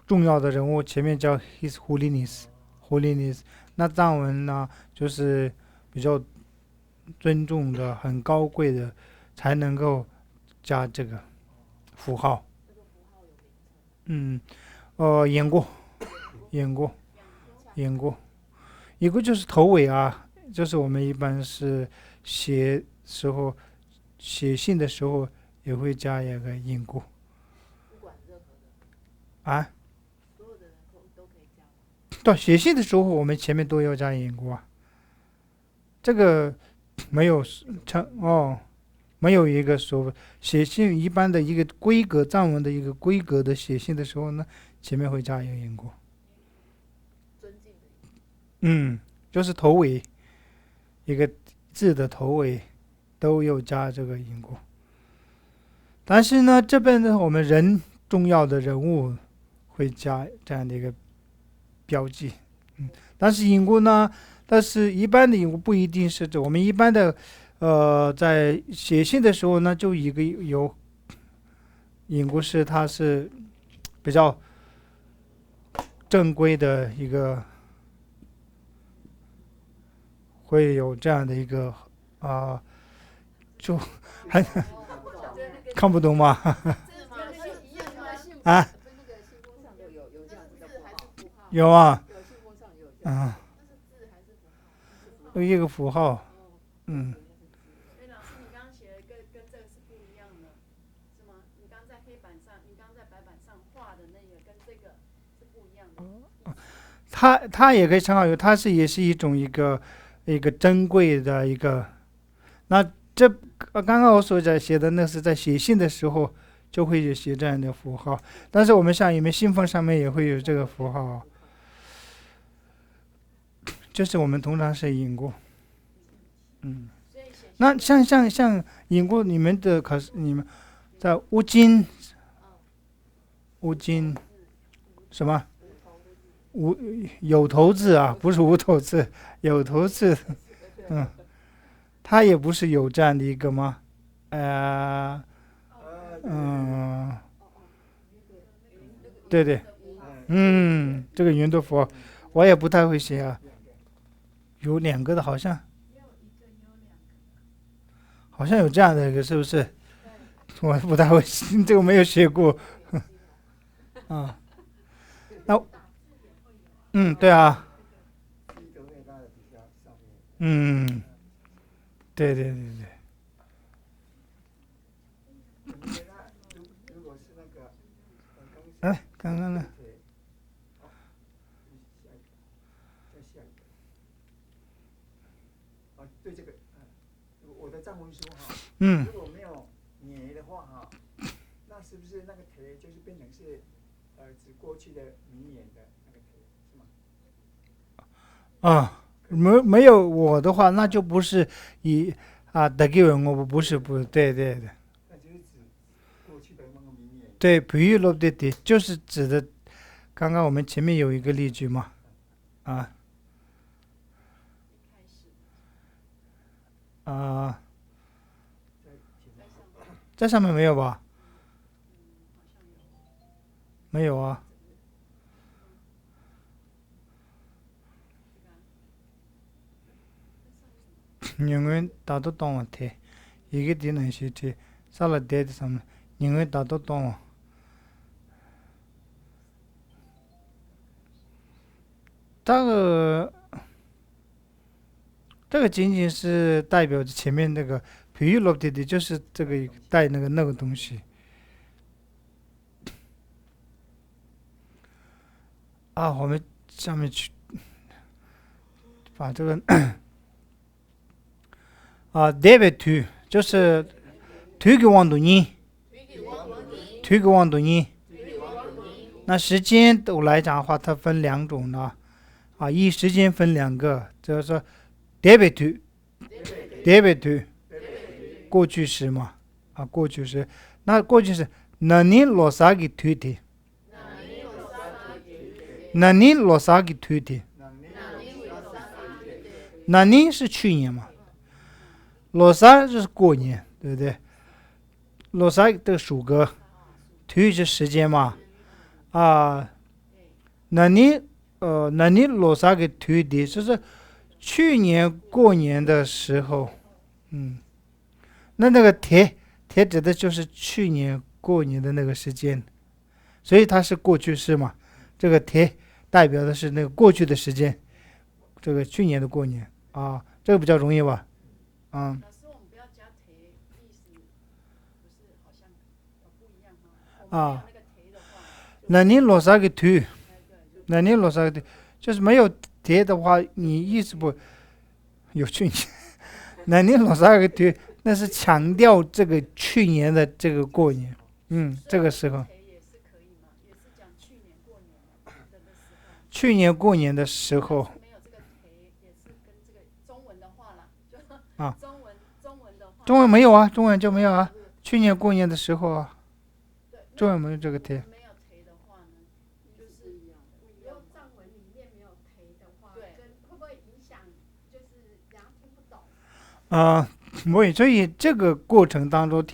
重要的人物前面叫 His Holiness。那藏文呢，就是比较尊重的、很高贵的，才能够加这个符号。演过。一个就是头尾啊，就是我们一般是写信的时候也会加一个引过。啊？对，写信的时候我们前面都要加引过啊。这个没有没有一个说写信一般的一个规格，藏文的一个规格的写信的时候呢，前面会加一个引过。就是头尾一个字的头尾都有加这个引过。但是呢，这边呢，我们重要的人物会加这样的一个标记。但是引过呢，但是一般的引过不一定是这。我们一般的在写信的时候呢，就一个有引过是它是比较正规的一个。会有这样的一个就很看不懂吗？啊？有啊。有一个符号。所以老师，你刚刚写的跟这个是不一样的，是吗？你刚在黑板上，你刚在白板上画的那个跟这个是不一样的。它也可以称好友，它也是一个珍贵的一个。那这刚刚我所写的那是在写信的时候就会写这样的符号，但是我们像你们信封上面也会有这个符号，就是我们通常是引过。那像引过你们的可是你们在乌金什么有头字啊，不是无头字，有头字，它也不是有这样的一个吗？对对，这个云的符号我也不太会写啊，有2个的好像有这样的一个，是不是？我不太会，这个没有学过。那对啊，对对对对。如果是那个，刚刚呢？对这个，我的藏文书哈，如果没有年的话哈，那是不是那个铁就是变成是指过去的名言的那个铁，是吗？没有我的话，那就不是的给我不是对对对。那就是指过去的那个名言。对，比喻了对对，就是指的，刚刚我们前面有一个例句嘛，在上面没有吧？没有啊。영은 다도 동한테 이게 되는 시티 살아대드 삼 영은 다도 동这个仅仅是代表着前面那个比喻落地的，就是这个带那个东西我们下面去把这个David 就是推给王东尼，那时间都来讲的话，它分2种呢，一时间分2个，就是说 David 过去时嘛，过去时，那过去时那你罗萨给推的，那你是去年嘛？罗萨就是过年，对不对？罗萨的属格，推是时间嘛，那你罗萨给推的，就是去年过年的时候，那个贴指的就是去年过年的那个时间，所以它是过去式嘛，这个贴代表的是那个过去的时间，这个去年的过年这个比较容易吧。老师，我们不要加“提”，意思不是好像不一样吗？那个“提”的话，那你罗啥个推？那你罗啥个推？就是没有“提”的话，你意思不有去年？那你罗啥个推？那是强调这个去年的这个过年，这个时候。也是可以嘛，也是讲去年过年的时候。去年过年的时候。中文没有啊，中文就没有啊。去年过年的时候中文没有这个贴。没有贴的话呢，就是一样的。你用藏文里面没有贴的话，会不会影响就是人家听不懂？不会，所以这个过程当中，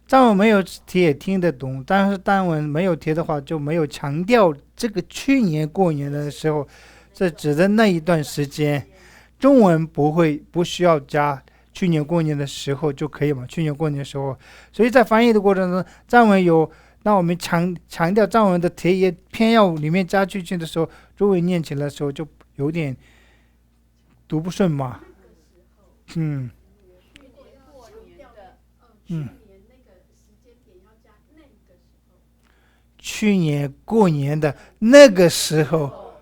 藏文没有贴也听得懂，但是藏文没有贴的话，就没有强调这个去年过年的时候，这指的那一段时间。中文不需要加去年过年的时候就可以嘛？去年过年的时候，所以在翻译的过程中，藏文有，那我们强调藏文的贴页偏要里面加去的时候，中文念起来的时候就有点读不顺嘛。去年那个时间点要加那个时候。去年过年的那个时候，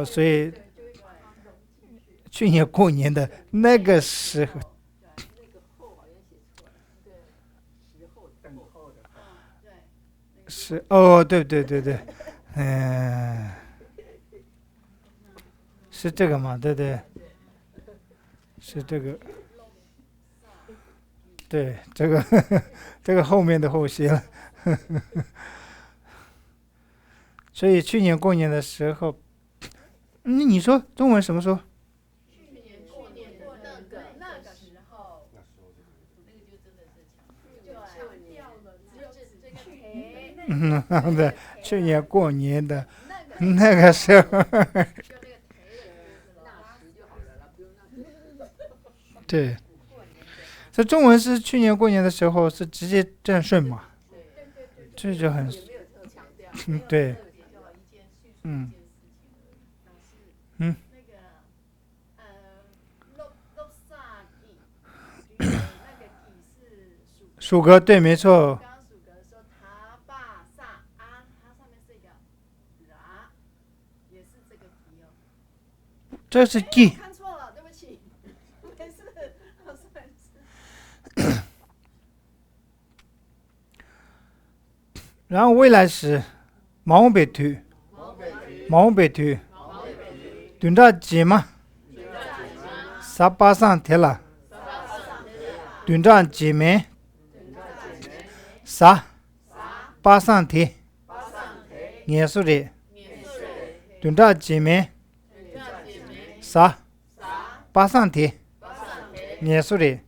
所以对，就会把它融进去。去年过年的那个时候，那个后好像写错了，对，时候的等后，候的候。对，那个是对对对对，是这个嘛？对对，是这个，对这个这个后面的后写了。所以去年过年的时候，你说中文什么说？去年过年的那个时候，那个就真的是强就强调了，只有这个陪对，去年过年的那个那个时候，就那个陪的意思了。那时就好了啦，不用那个对，过年的。这中文是去年过年的时候是直接这样顺嘛？对对对对，这就很也没有特强调。对，就一件叙述嗯一件事情而已。老师，嗯那个洛萨底，那个底是属鼠哥对，没错，刚刚属格说塔巴萨啊，它上面是一个啦，也是这个题哦。这是哎 G，我看错了，对不起，没事，老师没事。然后未来时毛北图，毛北图，对着几嘛？撒巴上贴了，对着几枚？撒巴上贴，严肃的，对着几枚？撒巴上贴，严肃的，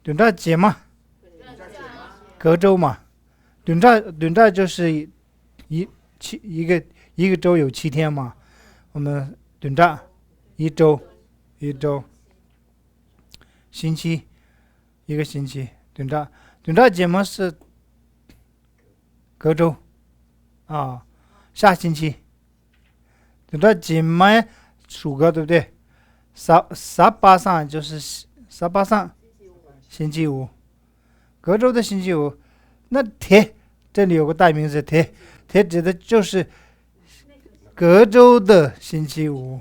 对着几嘛？隔周嘛。轮转就是一个周有7天嘛，我们轮转一周，星期一个星期轮转节目是隔周啊，下星期轮转节目属个对不对？撒巴上就是撒巴上星期五，隔周的星期五。那铁这里有个代名词，铁指的就是隔周的星期五，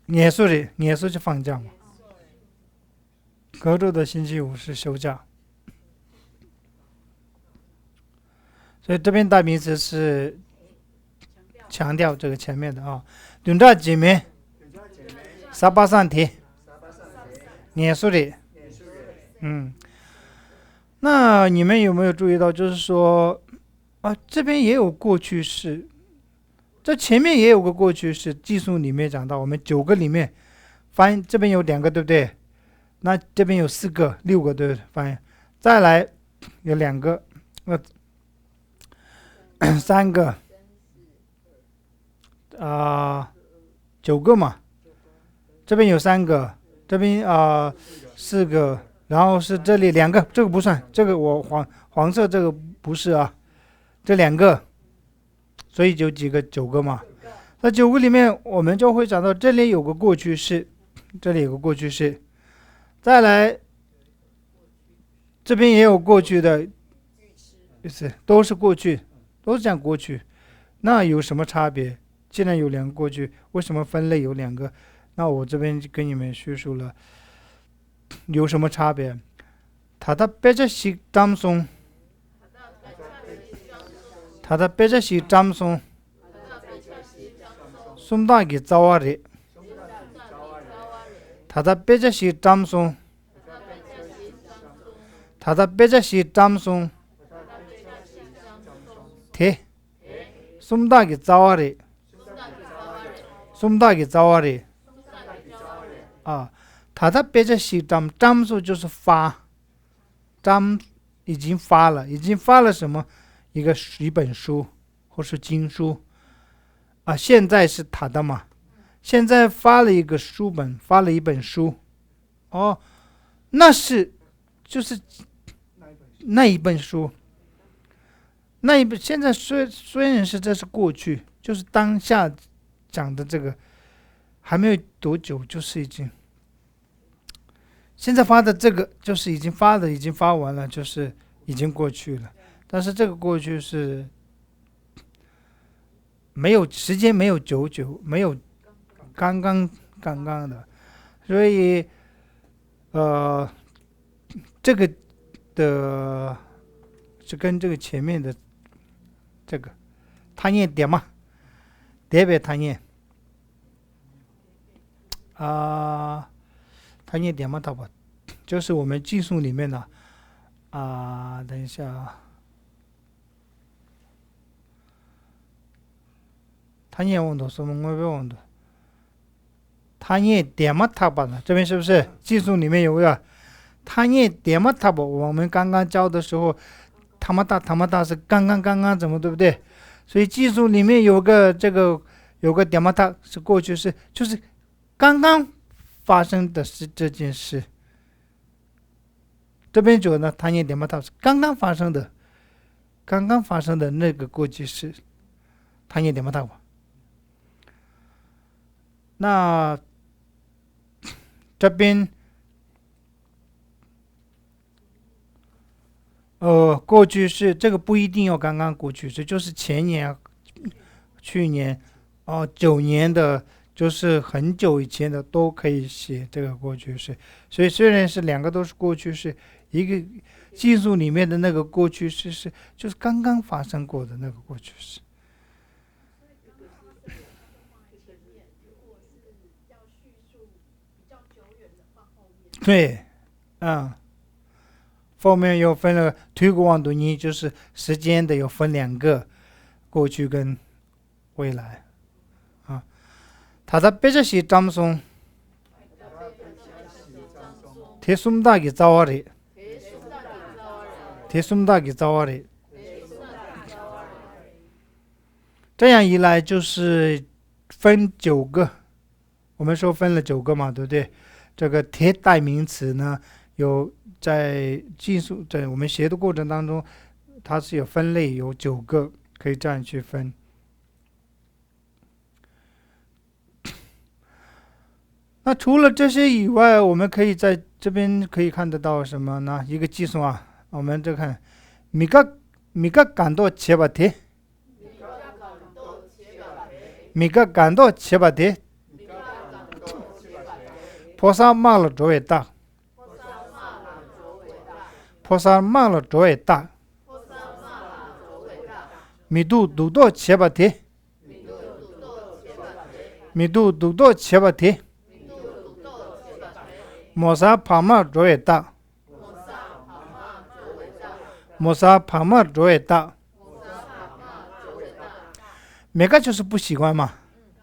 严肃就放假嘛，隔周的星期五是休假，所以这边代名词是强调这个前面的啊。轮转几枚？撒巴上铁，严肃的，那你们有没有注意到，就是说，这边也有过去式，这前面也有个过去式，记述里面讲到，我们9个里面，发现这边有2个，对不对？那这边有4个、6个，对不对？发现，再来有2个，3个，9个嘛，这边有3个，这边4个。然后是这里2个，这个不算，这个我黄色这个不是啊，这2个，所以就几个9个嘛。那9个里面，我们就会讲到这里有个过去式，这里有个过去式，再来这边也有过去的，是都是过去，都是讲过去。那有什么差别？既然有2个过去，为什么分类有2个？那我这边就跟你们叙述了。有什么差别？他的别着是张松，他的别着是张松，松大给早啊的，他的别着是张松，他的别着是张松，铁，松大给早啊的，松大给早啊的，啊。他的别着是张数就是发，张已经发了什么？一本书或是经书啊，现在是他的嘛，现在发了一个书本，发了一本书，那是就是那一本书，现在虽然是这是过去，就是当下讲的这个还没有多久，就是已经。现在发的这个就是已经发完了，就是已经过去了。但是这个过去是没有时间，没有久久，没有刚刚的，所以这个的是跟这个前面的这个他念点嘛，点别他念他念点嘛，他不就是我们技术里面的等一下他念温度什么我不温度，他念点嘛他吧呢？这边是不是技术里面有个他念点嘛他不？我们刚刚教的时候，他妈大是刚刚怎么对不对？所以技术里面有个有个点嘛他是过去式，就是刚刚发生的是这件事。这边就呢，他念点嘛他是刚刚发生的那个过去式，他念点嘛他吧。那这边过去式这个不一定要刚刚过去式，就是前年、去年、9年的，就是很久以前的都可以写这个过去式。所以虽然是两个都是过去式，一个技术里面的那个过去式是就是刚刚发生过的那个过去式。对，后面又分了推过往读你就是时间的又分两个，过去跟未来다다빼자시 짬송 대숨다기 자와리 대숨다기 자와리 这样一来就是分9个，我们说分了9个嘛，对不对？这个贴代名词呢，有在技术在我们学的过程当中，它是有分类，有9个，可以这样去分。那除了这些以外，我们可以在这边可以看得到什么呢？一个技术我们这看미가 간도 제바데 미가 간도 제바데 포사마로 조에다 포사마로 조에다 미두두도 제바데 미두두도 제바데 모사 파마 조에다 모사 파마 조에다每个就是不习惯嘛，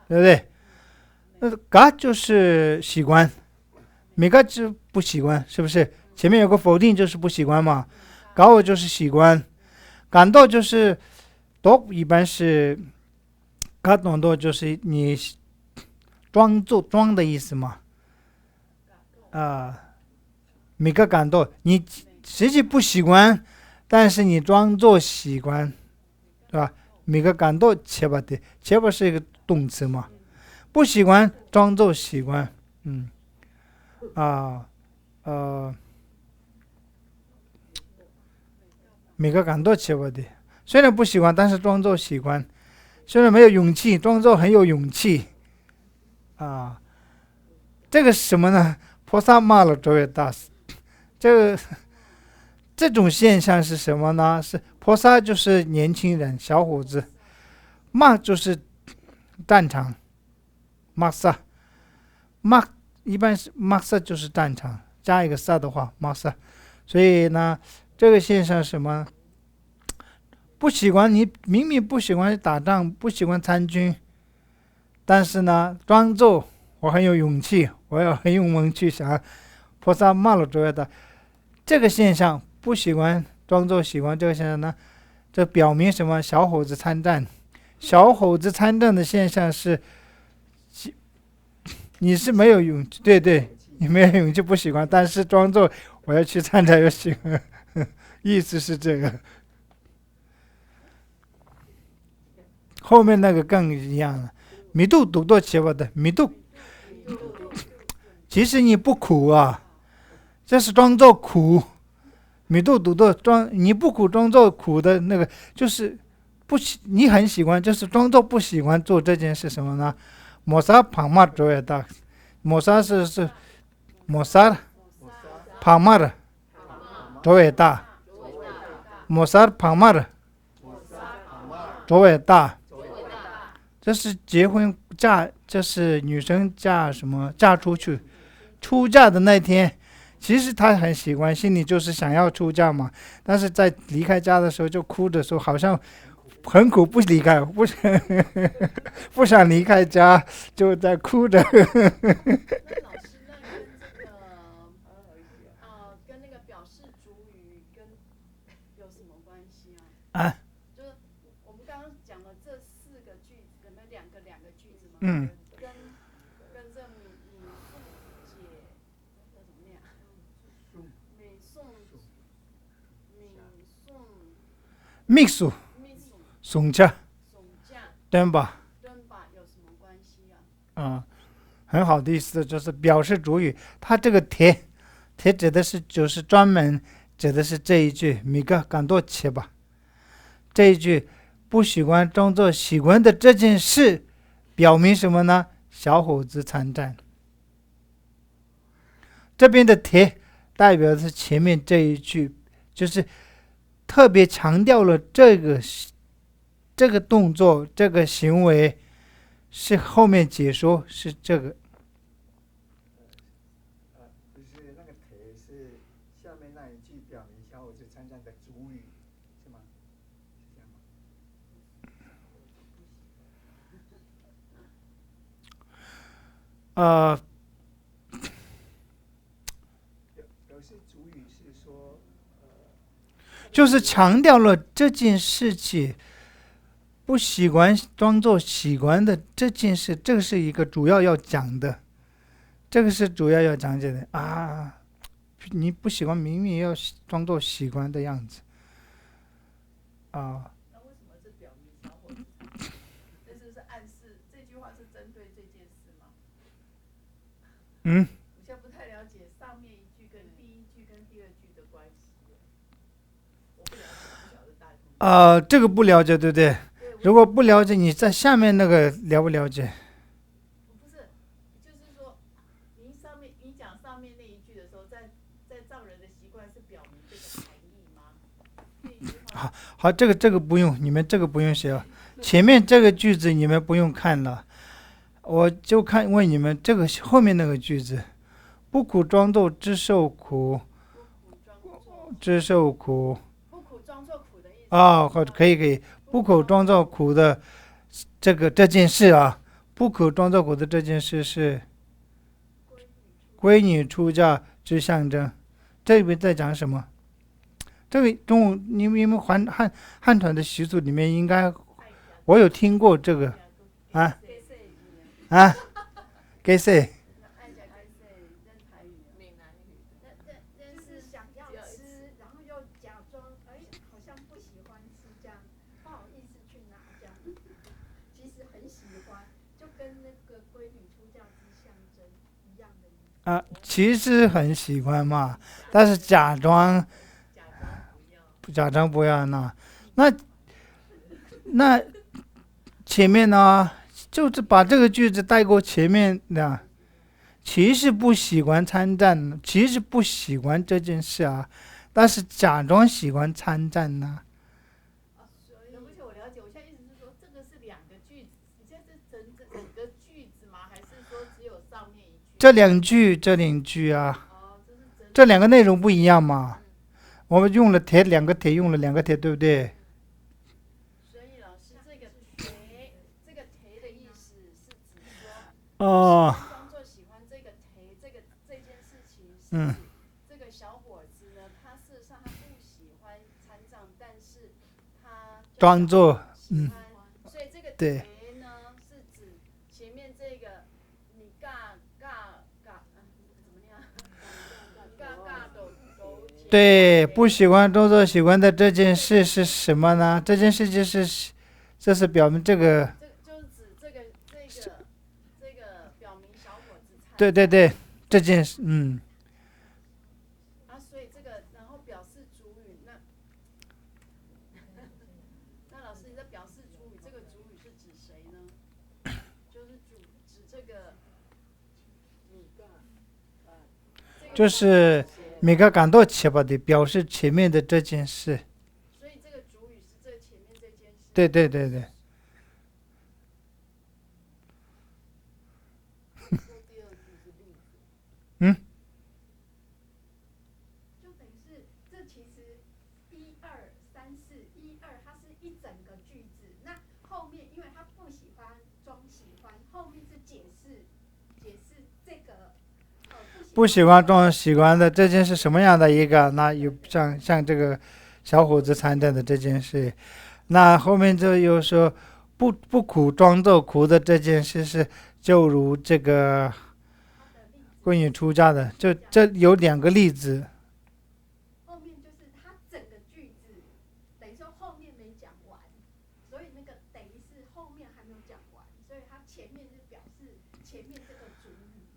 对不对？嘎就是习惯，每个就不习惯，是不是？前面有个否定就是不习惯嘛，嘎我就是习惯，感到就是都一般是嘎懂多就是你装的意思嘛，每个感到你实际不习惯，但是你装作习惯，对吧？每个感到切巴的，切巴是一个动词嘛，不习惯装作习惯，每个感到切巴的，虽然不习惯，但是装作习惯，虽然没有勇气，装作很有勇气，这个是什么呢？菩萨骂了卓越大师，这种现象是什么呢？是菩萨就是年轻人小伙子，骂就是战场，骂萨骂一般是骂萨就是战场，加一个萨的话骂萨，所以呢这个现象是什么？不喜欢，你明明不喜欢打仗，不喜欢参军，但是呢装作我很有勇气，我要很勇猛去想菩萨骂了卓越的这个现象，不喜欢装作喜欢这个现象呢，这表明什么？小伙子参战，小伙子参战的现象是你是没有勇气，对，你没有勇气不喜欢，但是装作我要去参战又喜欢，意思是这个。后面那个更一样了，米度读多切巴的米度，其实你不苦这是装作苦，米度读的你不苦装作苦的那个，就是你很喜欢，就是装作不喜欢做这件事什么呢？抹杀旁骂卓也大，抹杀是抹杀旁骂的卓也大，抹杀旁骂的卓也大。这是结婚这是女生嫁出去，出嫁的那天，其实她很喜欢，心里就是想要出嫁嘛。但是在离开家的时候就哭的时候，好像很苦，不离开，不想离开家，就在哭着。那老师，那跟那个表示主语跟有什么关系啊？就是我们刚刚讲了这4个句子，有没有两个句子吗？跟这米宋姐叫什么念？秘书宋家对吧？有什么关系啊？很好的意思，就是表示主语。它这个贴指的是就是专门指的是这一句，米个感多切吧。这一句不喜欢装作喜欢的这件事，表明什么呢？小伙子参战。这边的贴代表的是前面这一句，就是特别强调了这个动作，这个行为是后面解说是这个。就是那个铁是下面那一句表明小伙子参战的主语，是吗？是这样吗？表示主语是说，就是强调了这件事情。不喜欢装作喜欢的这件事，这个是一个主要要讲的，这个是主要要讲解的啊！你不喜欢，明明要装作喜欢的样子啊。那为什么是表明小伙子参战？这是暗示这句话是针对这件事吗？我现在不太了解上面一句跟第一句跟第二句的关系。我不了解，不晓得大同。这个不了解，对不对？如果不了解，你在下面那个了不了解？不是，就是说，你讲上面那一句的时候，在藏人的习惯是表明这个含义吗？好，这个不用，你们这个不用写了。前面这个句子你们不用看了，我就问你们这个后面那个句子，不苦装作知受苦，知受苦。不苦装作苦的意思。可以。不苦装作苦的这件事啊，不苦装作苦的这件事是闺女出嫁之象征。这边在讲什么？这个中文你们汉传的习俗里面应该我有听过这个给谁？就是想要吃，然后又假装好像不喜欢吃这样，不好意思去拿这样，其实很喜欢，就跟那个闺女出嫁之象征一样的意思。其实很喜欢嘛，但是假装不要那前面呢，就是把这个句子带过前面的。其实不喜欢参战，其实不喜欢这件事啊，但是假装喜欢参战呢。对不起，我了解。我现在意思是说，这个是2个句子，你现在是整个句子吗？还是说只有上面一句？这两句啊，这2个内容不一样嘛。我们用了铁2个铁，用了2个铁，对不对？所以老师，这个铁的意思是指说，装作喜欢这个铁这件事情是指这个小伙子呢，他事实上他不喜欢参战，但是他装作所以这个铁呢是指前面这个你怎么样？对，不喜欢装作喜欢的这件事是什么呢？这件事这是表明这个。就是指这个表明小伙子参对，这件事，所以这个然后表示主表示主语，这个主语是指谁呢？就是指这个，就是每个感到切吧的表示前面的这件事。所以这个主语是这前面这件事。对对对对。嗯。就等于是这其实1、2、3、4，1、2它是一整个句子，那后面因为他不喜欢装喜欢，后面是解释这个不喜欢装喜欢的这件是什么样的一个？那有像这个小伙子参战的这件事，那后面就有说不苦装作苦的这件事是就如这个闺女出嫁的，就这有2个例子。后面就是他整个句子等于说后面没讲完，所以那个等于是后面还没有讲完，所以他前面是表示前面这个主语。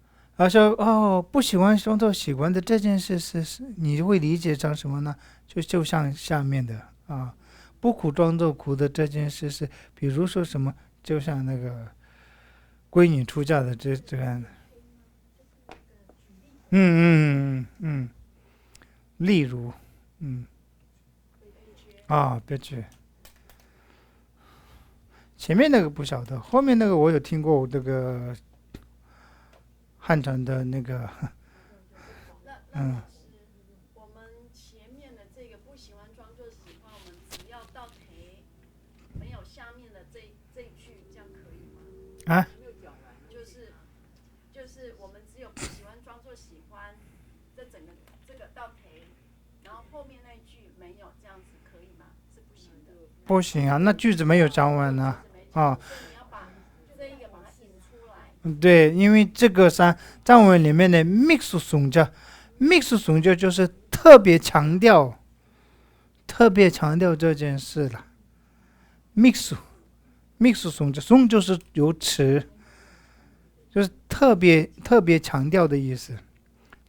说不喜欢装作喜欢的这件事是你会理解成什么呢？就像下面的不苦装作苦的这件事是，比如说什么，就像那个闺女出嫁的这样的。例如别去。前面那个不晓得，后面那个我有听过这个汉城的那个那老师，我们前面的这个不喜欢装作喜欢，我们只要到题没有下面的这句，这样可以吗？就是我们只有不喜欢装作喜欢，这整个这个到题，然后后面那句没有，这样子可以吗？是不行的。不行啊，那句子没有讲完呢所以你要把这一个把它引出来。对，因为这个藏文里面的 mix 诵教就是特别强调这件事了。mix 诵教，诵就是有词，就是特别强调的意思。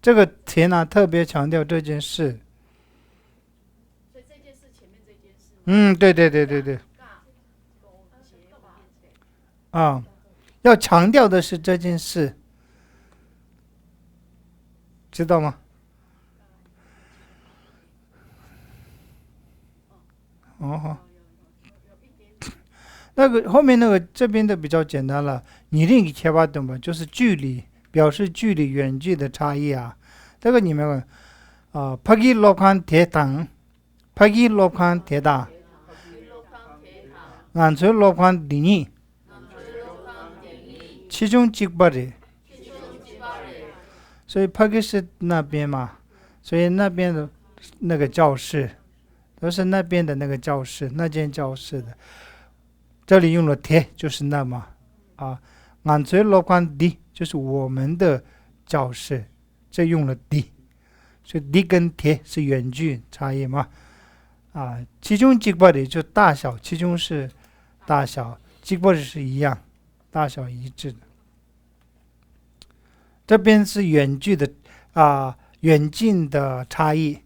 这个题呢特别强调这件事。所以这件事前面这件事。对。要强调的是这件事，知道吗？那个后面那个这边的比较简单了，你另一贴吧懂吧？就是距离，表示距离远距的差异啊。这个你们파기 lok한 대당, 파기 lok한 대다, 안철 lok한 디니, 치중 직발이。所以 파기是那边嘛，所以那边的那个教室都是那边的那个教室，那间教室的。这里用了贴，就是那么안철 lok한 디就是我们的教室，这用了디。所以디跟贴是远距差异嘛치중 직발이就大小，其中是大小，직발이是一样，大小一致的。这边是远距的远近的差异，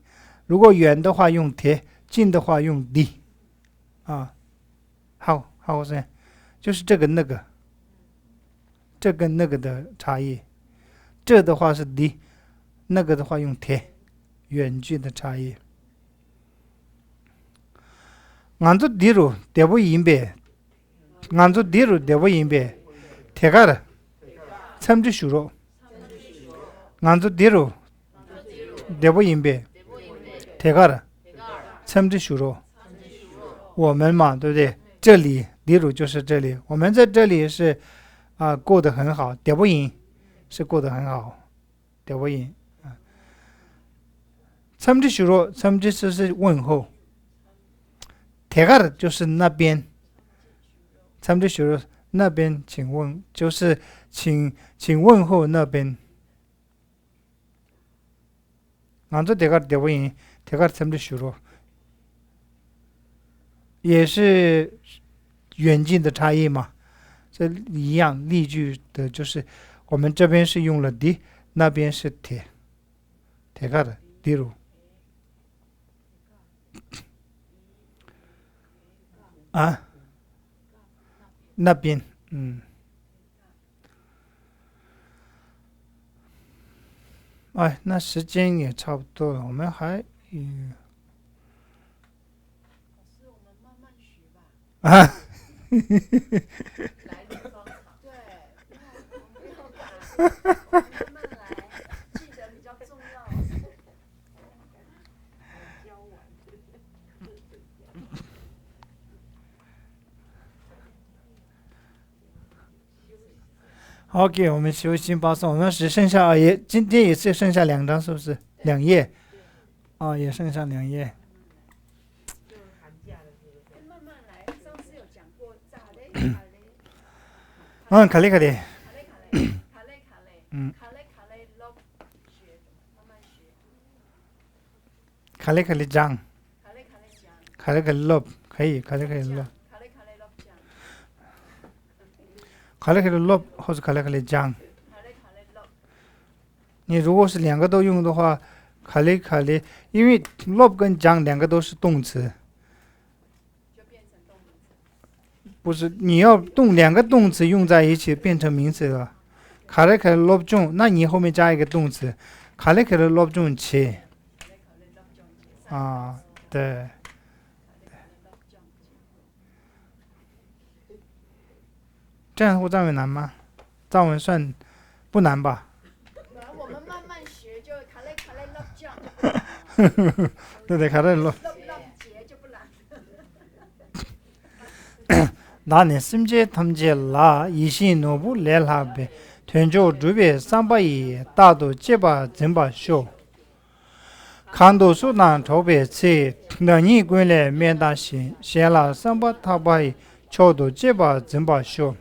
如果远的话用贴，近的话用디好是就是这个那个，这跟那个的差异。这的话是디，那个的话用贴，远距的差异。안도 뒤로 대보 인배, 안도 뒤로 대보 인배, 대가라, 참지슈로, 안도 뒤로 대보 인배, 대가라, 참지슈로，我们嘛，对不对？这里例如就是这里，我们在这里是过得很好，대보 인是过得很好，대보 인。참지슈로，참지是问候。대가르就是那边，참지슈로那边请问，就是请问候那边。안도 대가르 대보 인，대가르 참지슈로也是远近的差异嘛，这一样例句的就是我们这边是用了디，那边是铁，대가르 뒤로。 那边，哎，那时间也差不多了，我们还老师，我们慢慢学吧。啊，来日方长。对，不要赶，我们慢慢来，记得比较重要。教完。OK，我们修心八颂，我们只剩下也今天也是剩下2章，是不是？2页，也剩下2页。就是寒假的时候。慢慢来，上次有讲过，卡雷卡雷，卡雷，卡雷，落学，慢慢学。卡雷章，讲，卡雷落，可以，卡雷落，落讲，卡雷落或者卡雷章。落。你如果是2个都用的话，卡雷，因为 lob 跟讲2个都是动词，就变成动名词。不是你要2个动词用在一起变成名词了。卡雷 lob 中，那你后面加一个动词，卡雷 lob 中起。啊，对。这样或藏文难吗？藏文算不难吧？我们慢慢学，就卡雷落讲。对，卡雷落。落节就不难。나는 심제 탐제라 이시 노부 렐하베 된조 주베 삼바이 다도 제바 zem바쇼 칸도 수난 조베 체 너니 군레 면다신 셰라 삼바 타바이 초도 제바 zem바쇼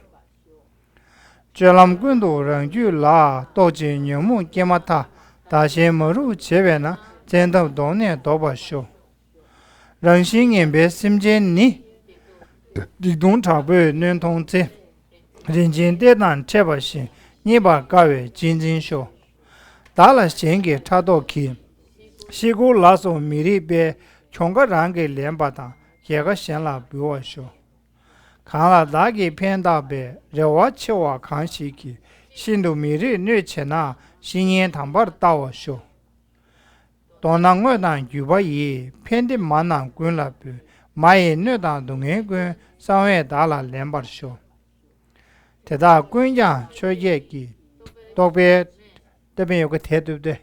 제람군도 랑규라 도지 녀무 게마타 다시 머루 제베나 젠도 돈에 도바쇼 랑싱에 심제니理东茶杯能通知，人间跌宕切不行，你把各位紧紧说，打了先给插到去，西古拉手米里边，全个人给连把当，也个闲了比我说，看了大给偏大呗，热我吃我看西去，新都米里女钱呐，新年他把打我说，当那我当就把伊偏的蛮难滚了呗。마에 너다 동해군 상회 달라 렘버쇼 대다 군장 최예기 도배这边有个贴对不对？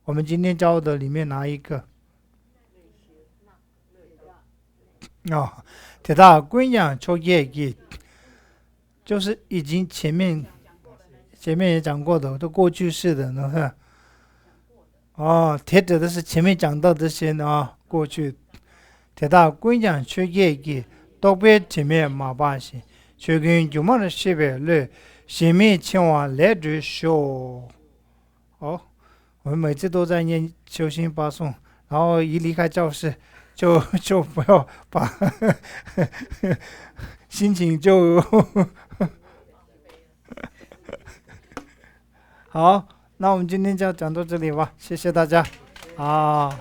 我们今天教的里面哪一个？대다 군장 최예기就是已经前面也讲过的，都过去式的呢。贴指的是前面讲到这些呢，过去。대다 군장 최예기 도배前面马巴西최근 주말 시베르 시미 청와 레드쇼我们每次都在念修心八颂，然后一离开教室就不要把心情就好，那我们今天就讲到这里吧，谢谢大家啊。